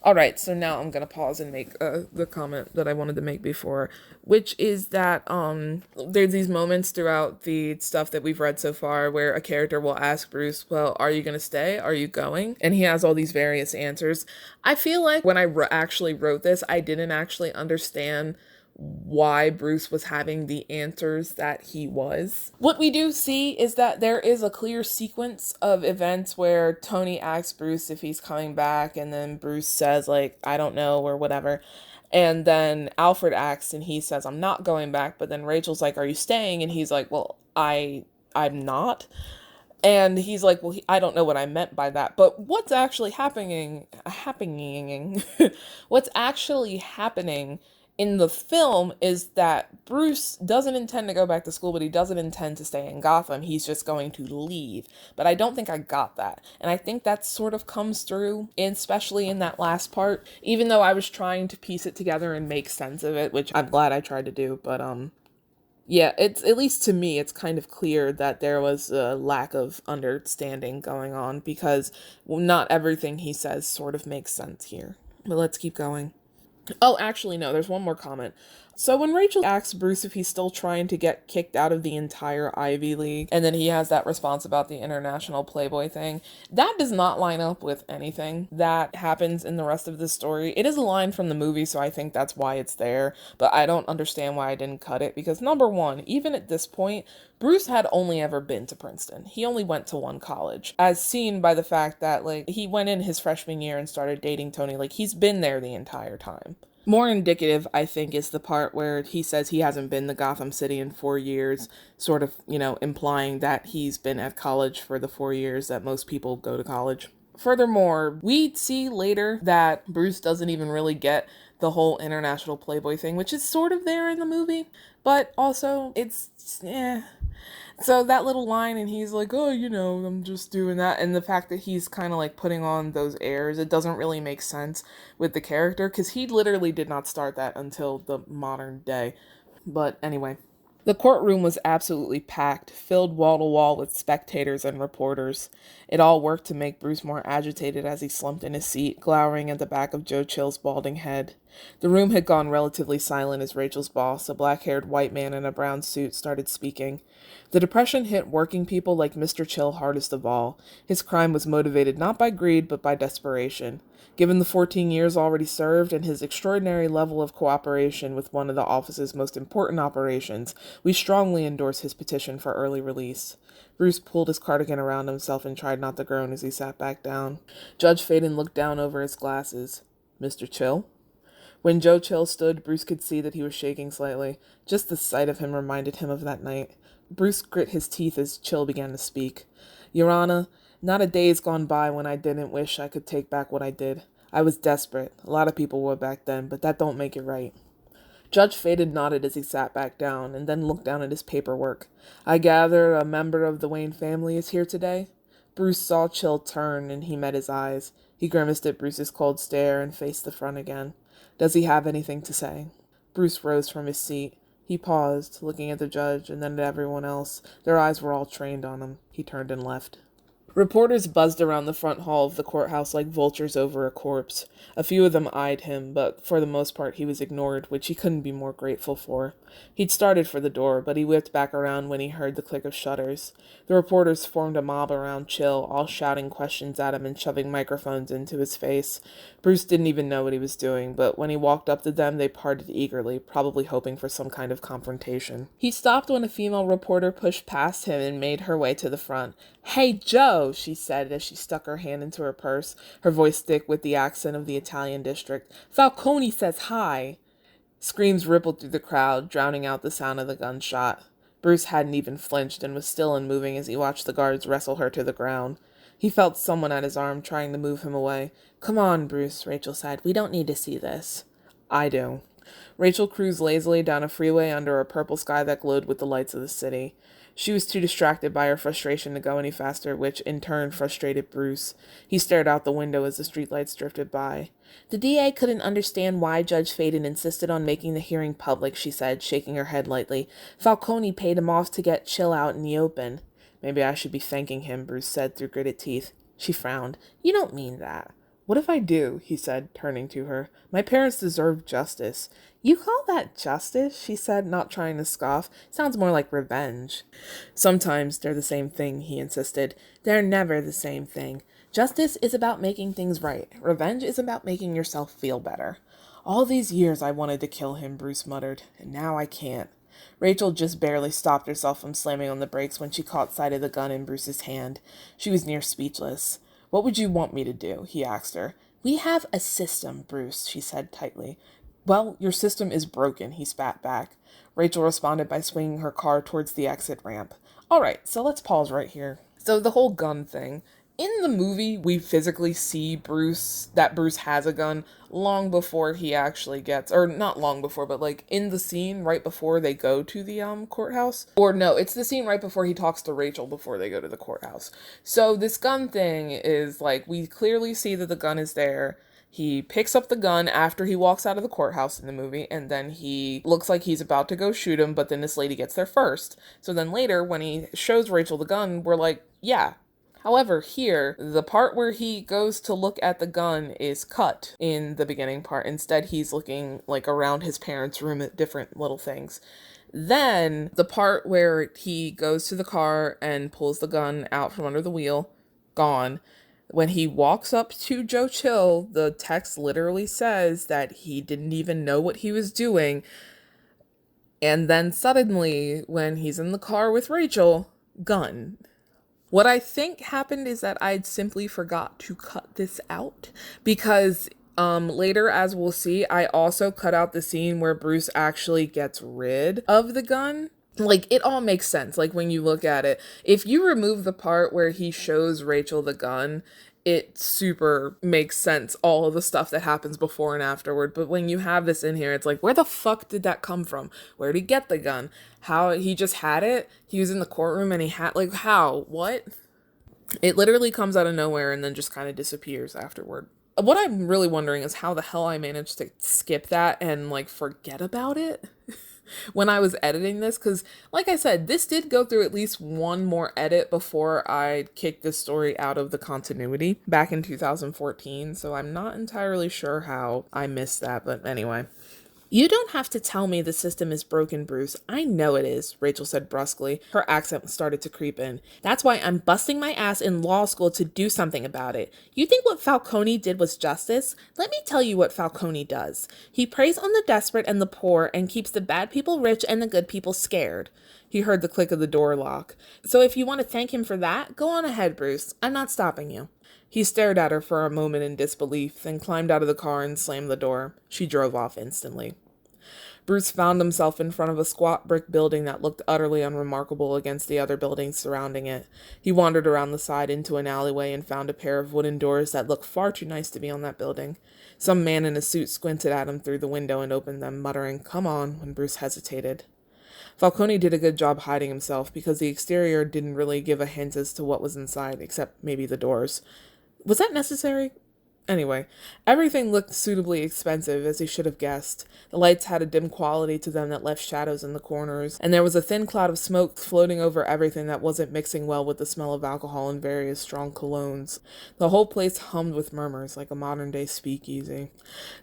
All right, so now I'm going to pause and make the comment that I wanted to make before, which is that there's these moments throughout the stuff that we've read so far where a character will ask Bruce, well, are you going to stay? Are you going? And he has all these various answers. I feel like when I actually wrote this, I didn't actually understand why Bruce was having the answers that he was. What we do see is that there is a clear sequence of events where Tony asks Bruce if he's coming back, and then Bruce says, like, I don't know, or whatever. And then Alfred asks, and he says, I'm not going back. But then Rachel's like, are you staying? And he's like, well, I'm not. And he's like, well, I don't know what I meant by that. But what's actually happening, what's actually happening in the film is that Bruce doesn't intend to go back to school, but he doesn't intend to stay in Gotham. He's just going to leave. But I don't think I got that. And I think that sort of comes through, especially in that last part, even though I was trying to piece it together and make sense of it, which I'm glad I tried to do. But, yeah, it's, at least to me, it's kind of clear that there was a lack of understanding going on because not everything he says sort of makes sense here. But let's keep going. Oh, actually, no, there's one more comment. So when Rachel asks Bruce if he's still trying to get kicked out of the entire Ivy League, and then he has that response about the international Playboy thing, that does not line up with anything that happens in the rest of this story. It is a line from the movie, so I think that's why it's there, but I don't understand why I didn't cut it, because number one, even at this point, Bruce had only ever been to Princeton. He only went to one college, as seen by the fact that, like, he went in his freshman year and started dating Tony. Like, he's been there the entire time. More indicative, I think, is the part where he says he hasn't been to Gotham City in 4 years, sort of, implying that he's been at college for the 4 years that most people go to college. Furthermore, we see later that Bruce doesn't even really get the whole international playboy thing, which is sort of there in the movie, but also so that little line, and he's like, oh, I'm just doing that. And the fact that he's kind of like putting on those airs, it doesn't really make sense with the character because he literally did not start that until the modern day. But anyway. The courtroom was absolutely packed, filled wall to wall with spectators and reporters. It all worked to make Bruce more agitated as he slumped in his seat, glowering at the back of Joe Chill's balding head. The room had gone relatively silent as Rachel's boss, a black-haired white man in a brown suit, started speaking. The Depression hit working people like Mr. Chill hardest of all. His crime was motivated not by greed, but by desperation. Given the 14 years already served and his extraordinary level of cooperation with one of the office's most important operations, we strongly endorse his petition for early release. Bruce pulled his cardigan around himself and tried not to groan as he sat back down. Judge Faden looked down over his glasses. Mr. Chill? When Joe Chill stood, Bruce could see that he was shaking slightly. Just the sight of him reminded him of that night. Bruce grit his teeth as Chill began to speak. Your Honor, not a day's gone by when I didn't wish I could take back what I did. I was desperate. A lot of people were back then, but that don't make it right. Judge Faden nodded as he sat back down, and then looked down at his paperwork. I gather a member of the Wayne family is here today? Bruce saw Chill turn, and he met his eyes. He grimaced at Bruce's cold stare and faced the front again. Does he have anything to say? Bruce rose from his seat. He paused, looking at the judge and then at everyone else. Their eyes were all trained on him. He turned and left. Reporters buzzed around the front hall of the courthouse like vultures over a corpse. A few of them eyed him, but for the most part he was ignored, which he couldn't be more grateful for. He'd started for the door, but he whipped back around when he heard the click of shutters. The reporters formed a mob around Chill, all shouting questions at him and shoving microphones into his face. Bruce didn't even know what he was doing, but when he walked up to them, they parted eagerly, probably hoping for some kind of confrontation. He stopped when a female reporter pushed past him and made her way to the front. Hey, Joe, she said as she stuck her hand into her purse, her voice thick with the accent of the Italian district. Falcone says hi. Screams rippled through the crowd, drowning out the sound of the gunshot. Bruce hadn't even flinched and was still unmoving as he watched the guards wrestle her to the ground. He felt someone at his arm trying to move him away. Come on, Bruce, Rachel said. We don't need to see this. I do. Rachel cruised lazily down a freeway under a purple sky that glowed with the lights of the city. She was too distracted by her frustration to go any faster, which in turn frustrated Bruce. He stared out the window as the streetlights drifted by. The DA couldn't understand why Judge Faden insisted on making the hearing public, she said, shaking her head lightly. Falcone paid him off to get Chill out in the open. Maybe I should be thanking him, Bruce said through gritted teeth. She frowned. You don't mean that. What if I do? He said, turning to her. My parents deserve justice. You call that justice? She said, not trying to scoff. Sounds more like revenge. Sometimes they're the same thing, he insisted. They're never the same thing. Justice is about making things right. Revenge is about making yourself feel better. All these years I wanted to kill him, Bruce muttered, and now I can't. Rachel just barely stopped herself from slamming on the brakes when she caught sight of the gun in Bruce's hand. She was near speechless. What would you want me to do? He asked her. We have a system, Bruce, she said tightly. Well, your system is broken, he spat back. Rachel responded by swinging her car towards the exit ramp. All right, so let's pause right here. So the whole gun thing. In the movie, we physically see Bruce has a gun long before he actually gets, or not long before, but like in the scene right before they go to the courthouse. Or no, it's the scene right before he talks to Rachel before they go to the courthouse. So this gun thing is like, we clearly see that the gun is there. He picks up the gun after he walks out of the courthouse in the movie, and then he looks like he's about to go shoot him, but then this lady gets there first. So then later, when he shows Rachel the gun, we're like, yeah. However, here, the part where he goes to look at the gun is cut in the beginning part. Instead, he's looking like around his parents' room at different little things. Then, the part where he goes to the car and pulls the gun out from under the wheel, gone. When he walks up to Joe Chill, the text literally says that he didn't even know what he was doing. And then suddenly, when he's in the car with Rachel, gun. What I think happened is that I'd simply forgot to cut this out because Later, as we'll see, I also cut out the scene where Bruce actually gets rid of the gun. Like, it all makes sense, like, when you look at it. If you remove the part where he shows Rachel the gun, it super makes sense, all of the stuff that happens before and afterward. But when you have this in here, it's like, where the fuck did that come from? Where did he get the gun? How he just had it? He was in the courtroom and he had, like, how? What? It literally comes out of nowhere and then just kind of disappears afterward. What I'm really wondering is how the hell I managed to skip that and, like, forget about it when I was editing this, because like I said, this did go through at least one more edit before I kicked this story out of the continuity back in 2014, so I'm not entirely sure how I missed that, but anyway. You don't have to tell me the system is broken, Bruce. I know it is, Rachel said brusquely. Her accent started to creep in. That's why I'm busting my ass in law school to do something about it. You think what Falcone did was justice? Let me tell you what Falcone does. He preys on the desperate and the poor and keeps the bad people rich and the good people scared. He heard the click of the door lock. So if you want to thank him for that, go on ahead, Bruce. I'm not stopping you. He stared at her for a moment in disbelief, then climbed out of the car and slammed the door. She drove off instantly. Bruce found himself in front of a squat brick building that looked utterly unremarkable against the other buildings surrounding it. He wandered around the side into an alleyway and found a pair of wooden doors that looked far too nice to be on that building. Some man in a suit squinted at him through the window and opened them, muttering, "Come on," when Bruce hesitated. Falcone did a good job hiding himself because the exterior didn't really give a hint as to what was inside, except maybe the doors. Was that necessary? Anyway, everything looked suitably expensive, as he should have guessed. The lights had a dim quality to them that left shadows in the corners, and there was a thin cloud of smoke floating over everything that wasn't mixing well with the smell of alcohol and various strong colognes. The whole place hummed with murmurs, like a modern-day speakeasy.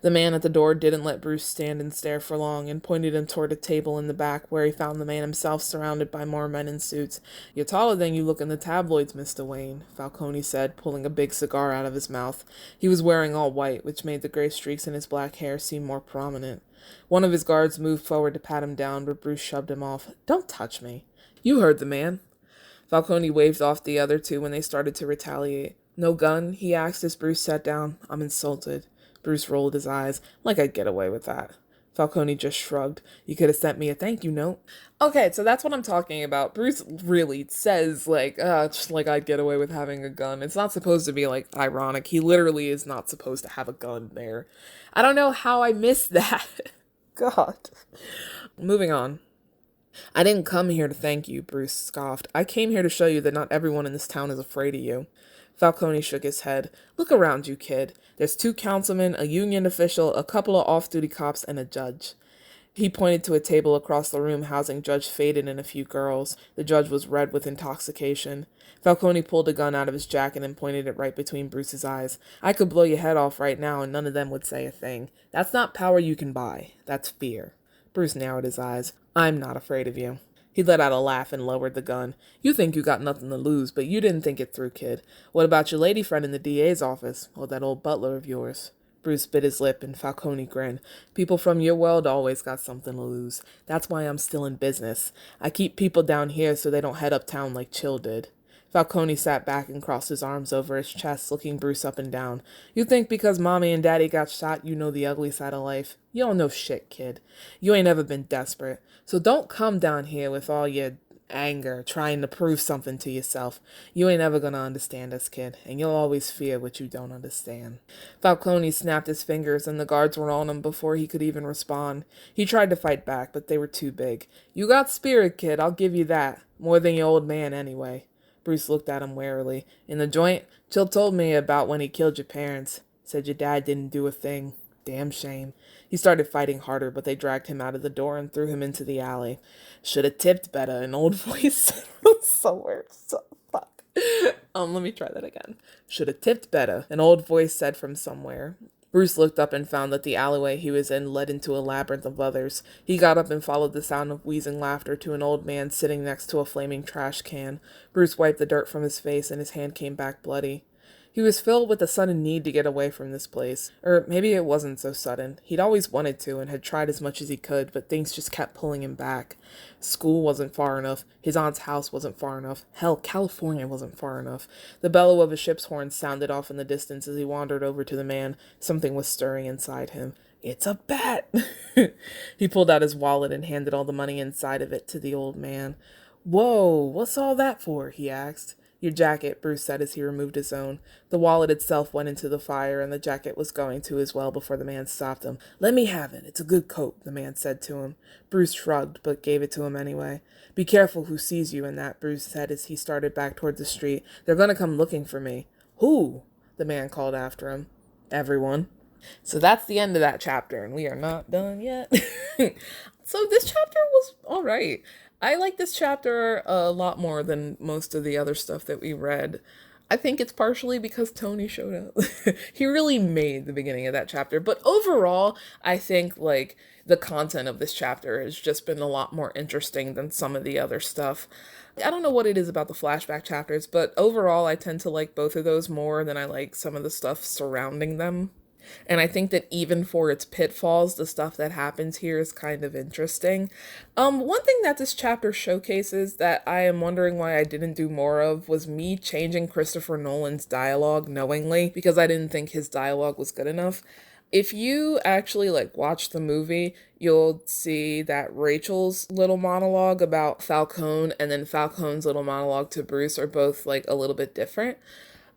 The man at the door didn't let Bruce stand and stare for long, and pointed him toward a table in the back, where he found the man himself surrounded by more men in suits. "You're taller than you look in the tabloids, Mr. Wayne," Falcone said, pulling a big cigar out of his mouth. He was wearing all white, which made the gray streaks in his black hair seem more prominent. One of his guards moved forward to pat him down, but Bruce shoved him off. "Don't touch me." "You heard the man." Falcone waved off the other two when they started to retaliate. "No gun?" he asked as Bruce sat down. "I'm insulted." Bruce rolled his eyes. "Like I'd get away with that." Falcone just shrugged. "You could have sent me a thank you note." Okay, so that's what I'm talking about. Bruce really says, like, just like I'd get away with having a gun. It's not supposed to be, like, ironic. He literally is not supposed to have a gun there. I don't know how I missed that. God. Moving on. "I didn't come here to thank you," Bruce scoffed. "I came here to show you that not everyone in this town is afraid of you." Falcone shook his head. "Look around you, kid. There's 2 councilmen, a union official, a couple of off-duty cops, and a judge." He pointed to a table across the room housing Judge Faden and a few girls. The judge was red with intoxication. Falcone pulled a gun out of his jacket and pointed it right between Bruce's eyes. "I could blow your head off right now and none of them would say a thing. That's not power you can buy. That's fear." Bruce narrowed his eyes. "I'm not afraid of you." He let out a laugh and lowered the gun. "You think you got nothing to lose, but you didn't think it through, kid. What about your lady friend in the DA's office? Or that old butler of yours?" Bruce bit his lip and Falcone grinned. "People from your world always got something to lose. That's why I'm still in business. I keep people down here so they don't head uptown like Chill did." Falcone sat back and crossed his arms over his chest, looking Bruce up and down. "You think because Mommy and Daddy got shot you know the ugly side of life? You don't know shit, kid. You ain't ever been desperate. So don't come down here with all your anger, trying to prove something to yourself. You ain't ever gonna understand us, kid, and you'll always fear what you don't understand." Falcone snapped his fingers, and the guards were on him before he could even respond. He tried to fight back, but they were too big. "You got spirit, kid, I'll give you that. More than your old man, anyway." Bruce looked at him warily. "In the joint, Chill told me about when he killed your parents. Said your dad didn't do a thing. Damn shame." He started fighting harder, but they dragged him out of the door and threw him into the alley. "Shoulda tipped better," an old voice somewhere. Fuck. Let me try that again. "Shoulda tipped better," an old voice said from somewhere. Bruce looked up and found that the alleyway he was in led into a labyrinth of others. He got up and followed the sound of wheezing laughter to an old man sitting next to a flaming trash can. Bruce wiped the dirt from his face and his hand came back bloody. He was filled with a sudden need to get away from this place. Or maybe it wasn't so sudden. He'd always wanted to and had tried as much as he could, but things just kept pulling him back. School wasn't far enough. His aunt's house wasn't far enough. Hell, California wasn't far enough. The bellow of a ship's horn sounded off in the distance as he wandered over to the man. Something was stirring inside him. It's a bat! He pulled out his wallet and handed all the money inside of it to the old man. Whoa, what's all that for? He asked. Your jacket, Bruce said as he removed his own. The wallet itself went into the fire, and the jacket was going to as well before the man stopped him. Let me have it. It's a good coat, the man said to him. Bruce shrugged, but gave it to him anyway. Be careful who sees you in that, Bruce said as he started back toward the street. They're going to come looking for me. Who? The man called after him. Everyone. So that's the end of that chapter, and we are not done yet. So this chapter was all right. I like this chapter a lot more than most of the other stuff that we read. I think it's partially because Tony showed up. He really made the beginning of that chapter. But overall, I think like the content of this chapter has just been a lot more interesting than some of the other stuff. I don't know what it is about the flashback chapters, but overall I tend to like both of those more than I like some of the stuff surrounding them. And I think that even for its pitfalls, the stuff that happens here is kind of interesting. One thing that this chapter showcases that I am wondering why I didn't do more of was me changing Christopher Nolan's dialogue knowingly because I didn't think his dialogue was good enough. If you actually like watch the movie, you'll see that Rachel's little monologue about Falcone and then Falcone's little monologue to Bruce are both like a little bit different.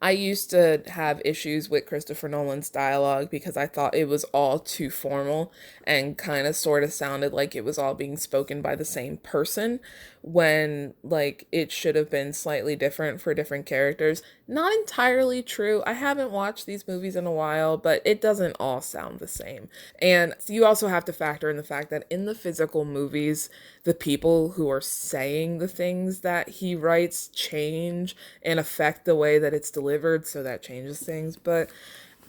I used to have issues with Christopher Nolan's dialogue because I thought it was all too formal and kind of sort of sounded like it was all being spoken by the same person when like it should have been slightly different for different characters. Not entirely true. I haven't watched these movies in a while, but it doesn't all sound the same. And you also have to factor in the fact that in the physical movies, the people who are saying the things that he writes change and affect the way that it's delivered, so that changes things. But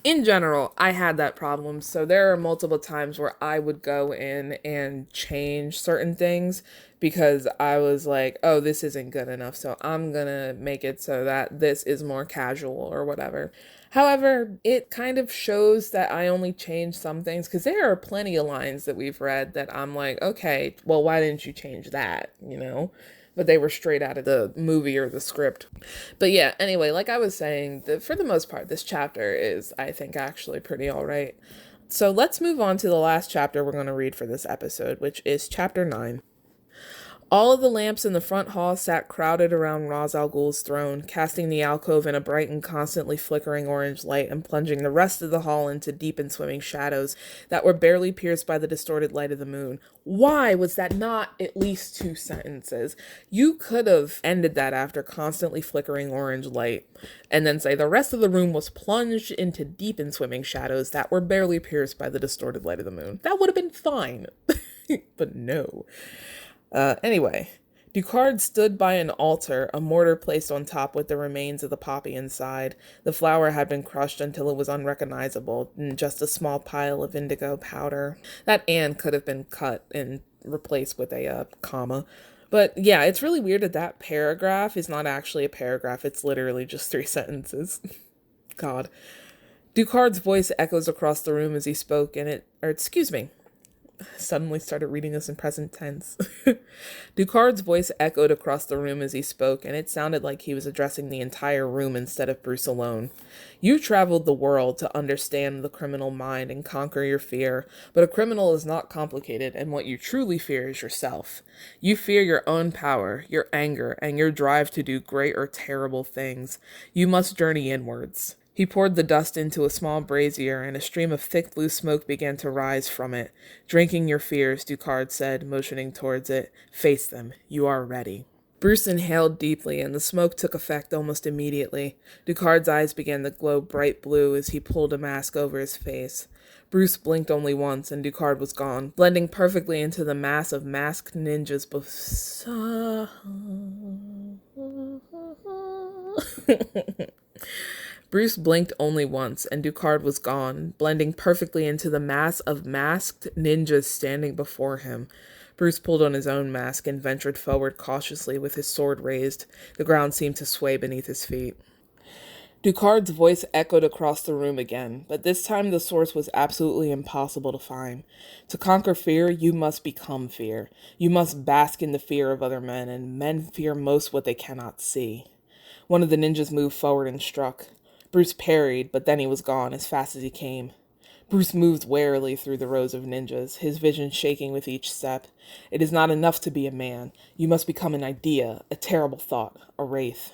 in general, I had that problem. So there are multiple times where I would go in and change certain things because I was like, oh, this isn't good enough. So I'm going to make it so that this is more casual or whatever. However, it kind of shows that I only changed some things because there are plenty of lines that we've read that I'm like, okay, well, why didn't you change that? You know? But they were straight out of the movie or the script. But yeah, anyway, like I was saying, for the most part, this chapter is, I think, actually pretty all right. So let's move on to the last chapter we're going to read for this episode, which is chapter 9. All of the lamps in the front hall sat crowded around Ra's al Ghul's throne, casting the alcove in a bright and constantly flickering orange light and plunging the rest of the hall into deep and swimming shadows that were barely pierced by the distorted light of the moon. Why was that not at least 2 sentences? You could have ended that after constantly flickering orange light and then say the rest of the room was plunged into deep and swimming shadows that were barely pierced by the distorted light of the moon. That would have been fine. But no. Anyway, Ducard stood by an altar, a mortar placed on top with the remains of the poppy inside. The flower had been crushed until it was unrecognizable, and just a small pile of indigo powder. That "and" could have been cut and replaced with a comma. But yeah, it's really weird that that paragraph is not actually a paragraph. It's literally just 3 sentences. God. Ducard's voice echoes across the room as he spoke, suddenly started reading this in present tense. Ducard's voice echoed across the room as he spoke, and it sounded like he was addressing the entire room instead of Bruce alone. You traveled the world to understand the criminal mind and conquer your fear, but a criminal is not complicated, and what you truly fear is yourself. You fear your own power, your anger, and your drive to do great or terrible things. You must journey inwards. He poured the dust into a small brazier, and a stream of thick blue smoke began to rise from it. Drinking your fears, Ducard said, motioning towards it. Face them. You are ready. Bruce inhaled deeply, and the smoke took effect almost immediately. Ducard's eyes began to glow bright blue as he pulled a mask over his face. Bruce blinked only once, and Ducard was gone, blending perfectly into the mass of masked ninjas Bruce blinked only once, and Ducard was gone, blending perfectly into the mass of masked ninjas standing before him. Bruce pulled on his own mask and ventured forward cautiously with his sword raised. The ground seemed to sway beneath his feet. Ducard's voice echoed across the room again, but this time the source was absolutely impossible to find. To conquer fear, you must become fear. You must bask in the fear of other men, and men fear most what they cannot see. One of the ninjas moved forward and struck. Bruce parried, but then he was gone as fast as he came. Bruce moved warily through the rows of ninjas, his vision shaking with each step. It is not enough to be a man. You must become an idea, a terrible thought, a wraith.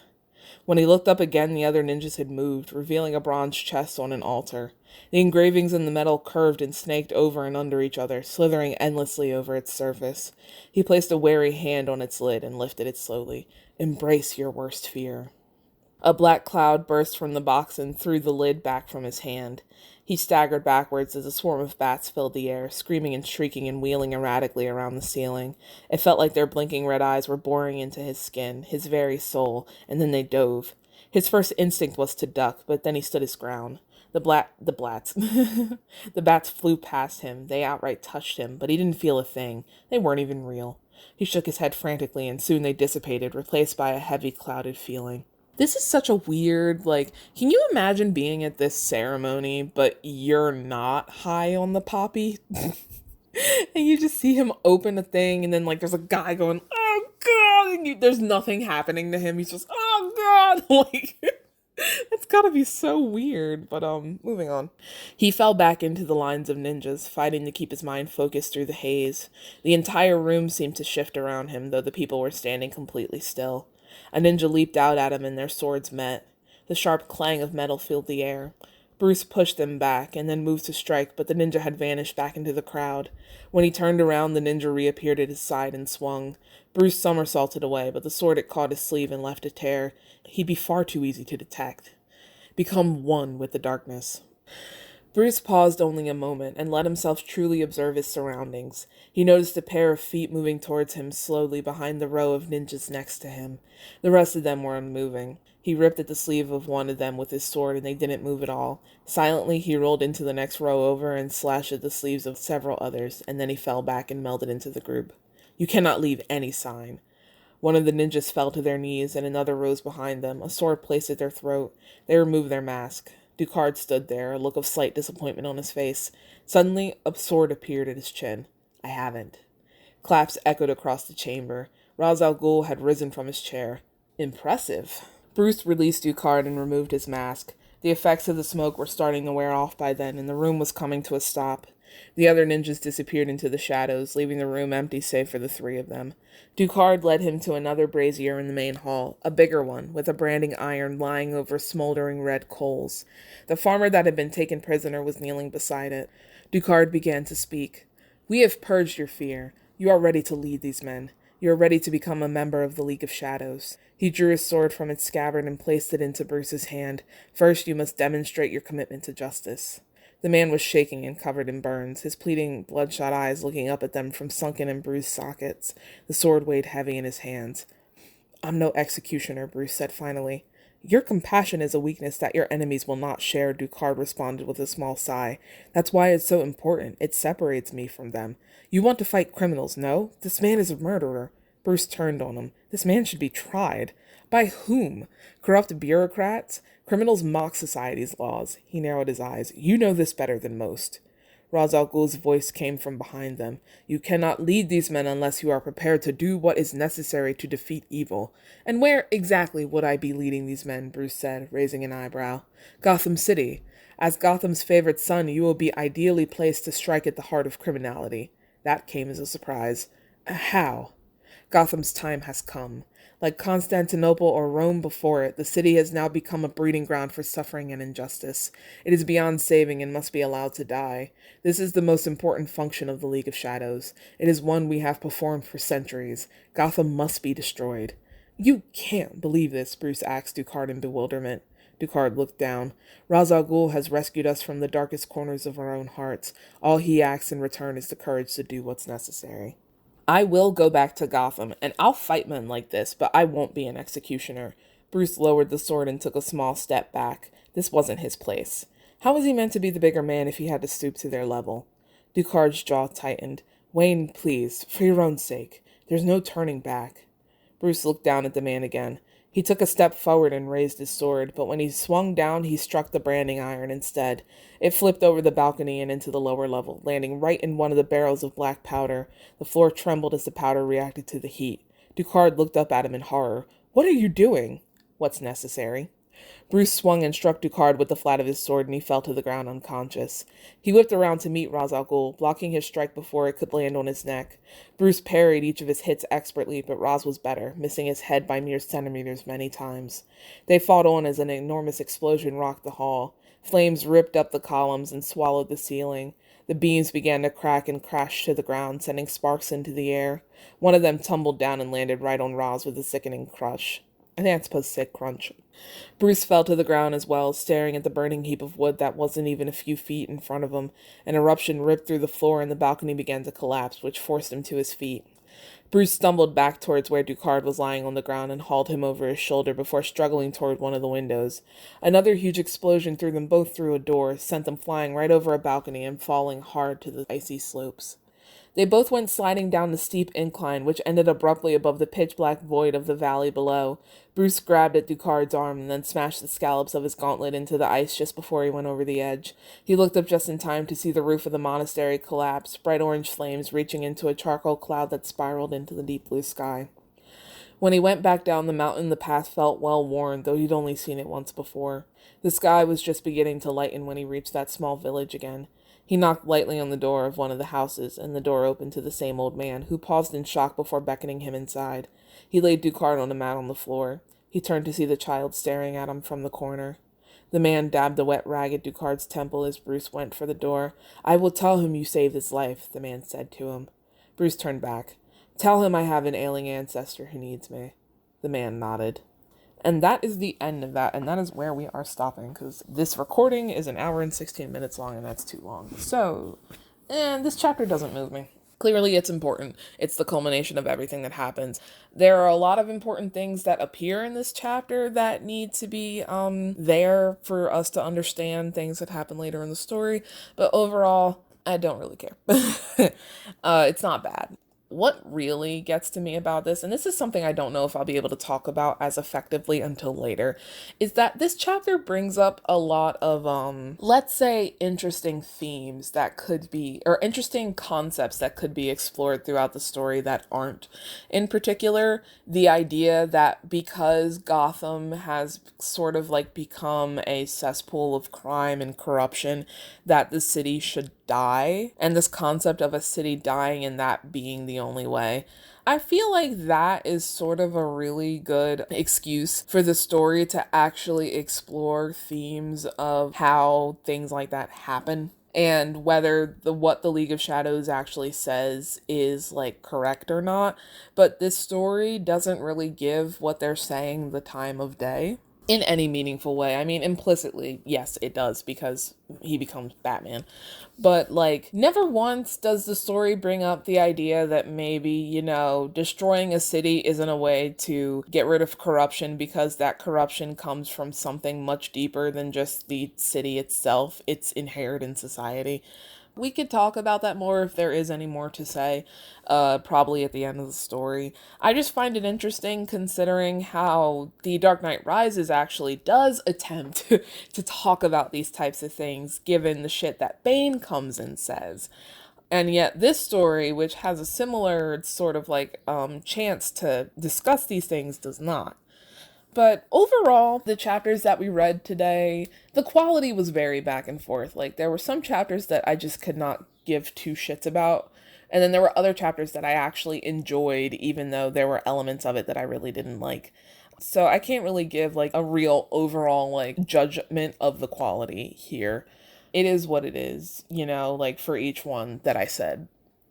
When he looked up again, the other ninjas had moved, revealing a bronze chest on an altar. The engravings in the metal curved and snaked over and under each other, slithering endlessly over its surface. He placed a wary hand on its lid and lifted it slowly. Embrace your worst fear. A black cloud burst from the box and threw the lid back from his hand. He staggered backwards as a swarm of bats filled the air, screaming and shrieking and wheeling erratically around the ceiling. It felt like their blinking red eyes were boring into his skin, his very soul, and then they dove. His first instinct was to duck, but then he stood his ground. The bats flew past him. They outright touched him, but he didn't feel a thing. They weren't even real. He shook his head frantically, and soon they dissipated, replaced by a heavy, clouded feeling. This is such a weird, can you imagine being at this ceremony, but you're not high on the poppy? And you just see him open a thing, and then, there's a guy going, oh, God, and there's nothing happening to him. He's just, oh, God, it's gotta be so weird, but, moving on. He fell back into the lines of ninjas, fighting to keep his mind focused through the haze. The entire room seemed to shift around him, though the people were standing completely still. A ninja leaped out at him and their swords met. The sharp clang of metal filled the air. Bruce pushed them back and then moved to strike, but the ninja had vanished back into the crowd. When he turned around, the ninja reappeared at his side and swung. Bruce somersaulted away, but the sword had caught his sleeve and left a tear. He'd be far too easy to detect. Become one with the darkness. Bruce paused only a moment and let himself truly observe his surroundings. He noticed a pair of feet moving towards him slowly behind the row of ninjas next to him. The rest of them were unmoving. He ripped at the sleeve of one of them with his sword and they didn't move at all. Silently, he rolled into the next row over and slashed at the sleeves of several others, and then he fell back and melded into the group. You cannot leave any sign. One of the ninjas fell to their knees and another rose behind them, a sword placed at their throat. They removed their mask. Ducard stood there, a look of slight disappointment on his face. Suddenly, a sword appeared at his chin. I haven't. Claps echoed across the chamber. Ra's al Ghul had risen from his chair. Impressive. Bruce released Ducard and removed his mask. The effects of the smoke were starting to wear off by then, and the room was coming to a stop. The other ninjas disappeared into the shadows, leaving the room empty save for the three of them. Ducard led him to another brazier in the main hall, a bigger one, with a branding iron lying over smoldering red coals. The farmer that had been taken prisoner was kneeling beside it. Ducard began to speak. We have purged your fear. You are ready to lead these men. You are ready to become a member of the League of Shadows. He drew his sword from its scabbard and placed it into Bruce's hand. First, you must demonstrate your commitment to justice. The man was shaking and covered in burns, his pleading, bloodshot eyes looking up at them from sunken and bruised sockets. The sword weighed heavy in his hands. I'm no executioner, Bruce said finally. Your compassion is a weakness that your enemies will not share, Ducard responded with a small sigh. That's why it's so important. It separates me from them. You want to fight criminals, no? This man is a murderer. Bruce turned on him. This man should be tried. By whom? Corrupt bureaucrats? Criminals mock society's laws. He narrowed his eyes. You know this better than most. Ra's al Ghul's voice came from behind them. You cannot lead these men unless you are prepared to do what is necessary to defeat evil. And where exactly would I be leading these men? Bruce said, raising an eyebrow. Gotham City. As Gotham's favorite son, you will be ideally placed to strike at the heart of criminality. That came as a surprise. How? Gotham's time has come. Like Constantinople or Rome before it, the city has now become a breeding ground for suffering and injustice. It is beyond saving and must be allowed to die. This is the most important function of the League of Shadows. It is one we have performed for centuries. Gotham must be destroyed. You can't believe this, Bruce asked Ducard in bewilderment. Ducard looked down. Ra's al Ghul has rescued us from the darkest corners of our own hearts. All he asks in return is the courage to do what's necessary. I will go back to Gotham, and I'll fight men like this, but I won't be an executioner. Bruce lowered the sword and took a small step back. This wasn't his place. How was he meant to be the bigger man if he had to stoop to their level? Ducard's jaw tightened. Wayne, please, for your own sake. There's no turning back. Bruce looked down at the man again. He took a step forward and raised his sword, but when he swung down, he struck the branding iron instead. It flipped over the balcony and into the lower level, landing right in one of the barrels of black powder. The floor trembled as the powder reacted to the heat. Ducard looked up at him in horror. "What are you doing?" "What's necessary." Bruce swung and struck Ducard with the flat of his sword, and he fell to the ground unconscious. He whipped around to meet Ra's al Ghul, blocking his strike before it could land on his neck. Bruce parried each of his hits expertly, but Ra's was better, missing his head by mere centimeters many times. They fought on as an enormous explosion rocked the hall. Flames ripped up the columns and swallowed the ceiling. The beams began to crack and crash to the ground, sending sparks into the air. One of them tumbled down and landed right on Ra's with a sickening crush. I think I'm supposed to say crunch. Bruce fell to the ground as well, staring at the burning heap of wood that wasn't even a few feet in front of him. An eruption ripped through the floor and the balcony began to collapse, which forced him to his feet. Bruce stumbled back towards where Ducard was lying on the ground and hauled him over his shoulder before struggling toward one of the windows. Another huge explosion threw them both through a door, sent them flying right over a balcony and falling hard to the icy slopes. They both went sliding down the steep incline, which ended abruptly above the pitch-black void of the valley below. Bruce grabbed at Ducard's arm and then smashed the scallops of his gauntlet into the ice just before he went over the edge. He looked up just in time to see the roof of the monastery collapse, bright orange flames reaching into a charcoal cloud that spiraled into the deep blue sky. When he went back down the mountain, the path felt well-worn, though he'd only seen it once before. The sky was just beginning to lighten when he reached that small village again. He knocked lightly on the door of one of the houses, and the door opened to the same old man, who paused in shock before beckoning him inside. He laid Ducard on a mat on the floor. He turned to see the child staring at him from the corner. The man dabbed a wet rag at Ducard's temple as Bruce went for the door. "I will tell him you saved his life," the man said to him. Bruce turned back. "Tell him I have an ailing ancestor who needs me." The man nodded. And that is the end of that, and that is where we are stopping, because this recording is 1 hour and 16 minutes long, and that's too long. So, this chapter doesn't move me. Clearly, it's important. It's the culmination of everything that happens. There are a lot of important things that appear in this chapter that need to be there for us to understand things that happen later in the story, but overall, I don't really care. It's not bad. What really gets to me about this, and this is something I don't know if I'll be able to talk about as effectively until later, is that this chapter brings up a lot of, let's say, interesting themes that could be, or interesting concepts that could be explored throughout the story that aren't. In particular, the idea that because Gotham has sort of like become a cesspool of crime and corruption, that the city should die, and this concept of a city dying and that being the only way. I feel like that is sort of a really good excuse for the story to actually explore themes of how things like that happen, and whether what the League of Shadows actually says is like correct or not. But this story doesn't really give what they're saying the time of day in any meaningful way. I mean, implicitly, yes, it does, because he becomes Batman. But, like, never once does the story bring up the idea that maybe, destroying a city isn't a way to get rid of corruption, because that corruption comes from something much deeper than just the city itself. It's inherent in society. We could talk about that more if there is any more to say, probably at the end of the story. I just find it interesting considering how The Dark Knight Rises actually does attempt to talk about these types of things, given the shit that Bane comes and says. And yet this story, which has a similar sort of like chance to discuss these things, does not. But overall, the chapters that we read today, the quality was very back and forth. Like, there were some chapters that I just could not give two shits about. And then there were other chapters that I actually enjoyed, even though there were elements of it that I really didn't like. So I can't really give, like, a real overall, like, judgment of the quality here. It is what it is, like, for each one that I said.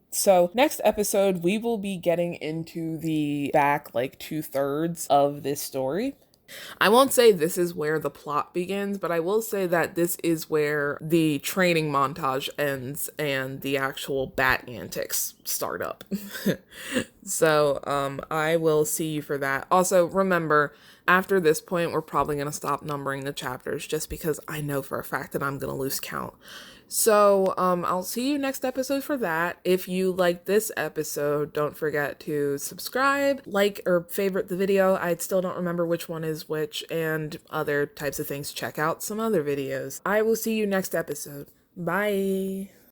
So next episode, we will be getting into the back, like, 2/3 of this story. I won't say this is where the plot begins, but I will say that this is where the training montage ends and the actual bat antics start up. So, I will see you for that. Also, remember, after this point, we're probably going to stop numbering the chapters just because I know for a fact that I'm going to lose count. So, I'll see you next episode for that. If you like this episode, don't forget to subscribe, like, or favorite the video. I still don't remember which one is which, and other types of things. Check out some other videos. I will see you next episode. Bye.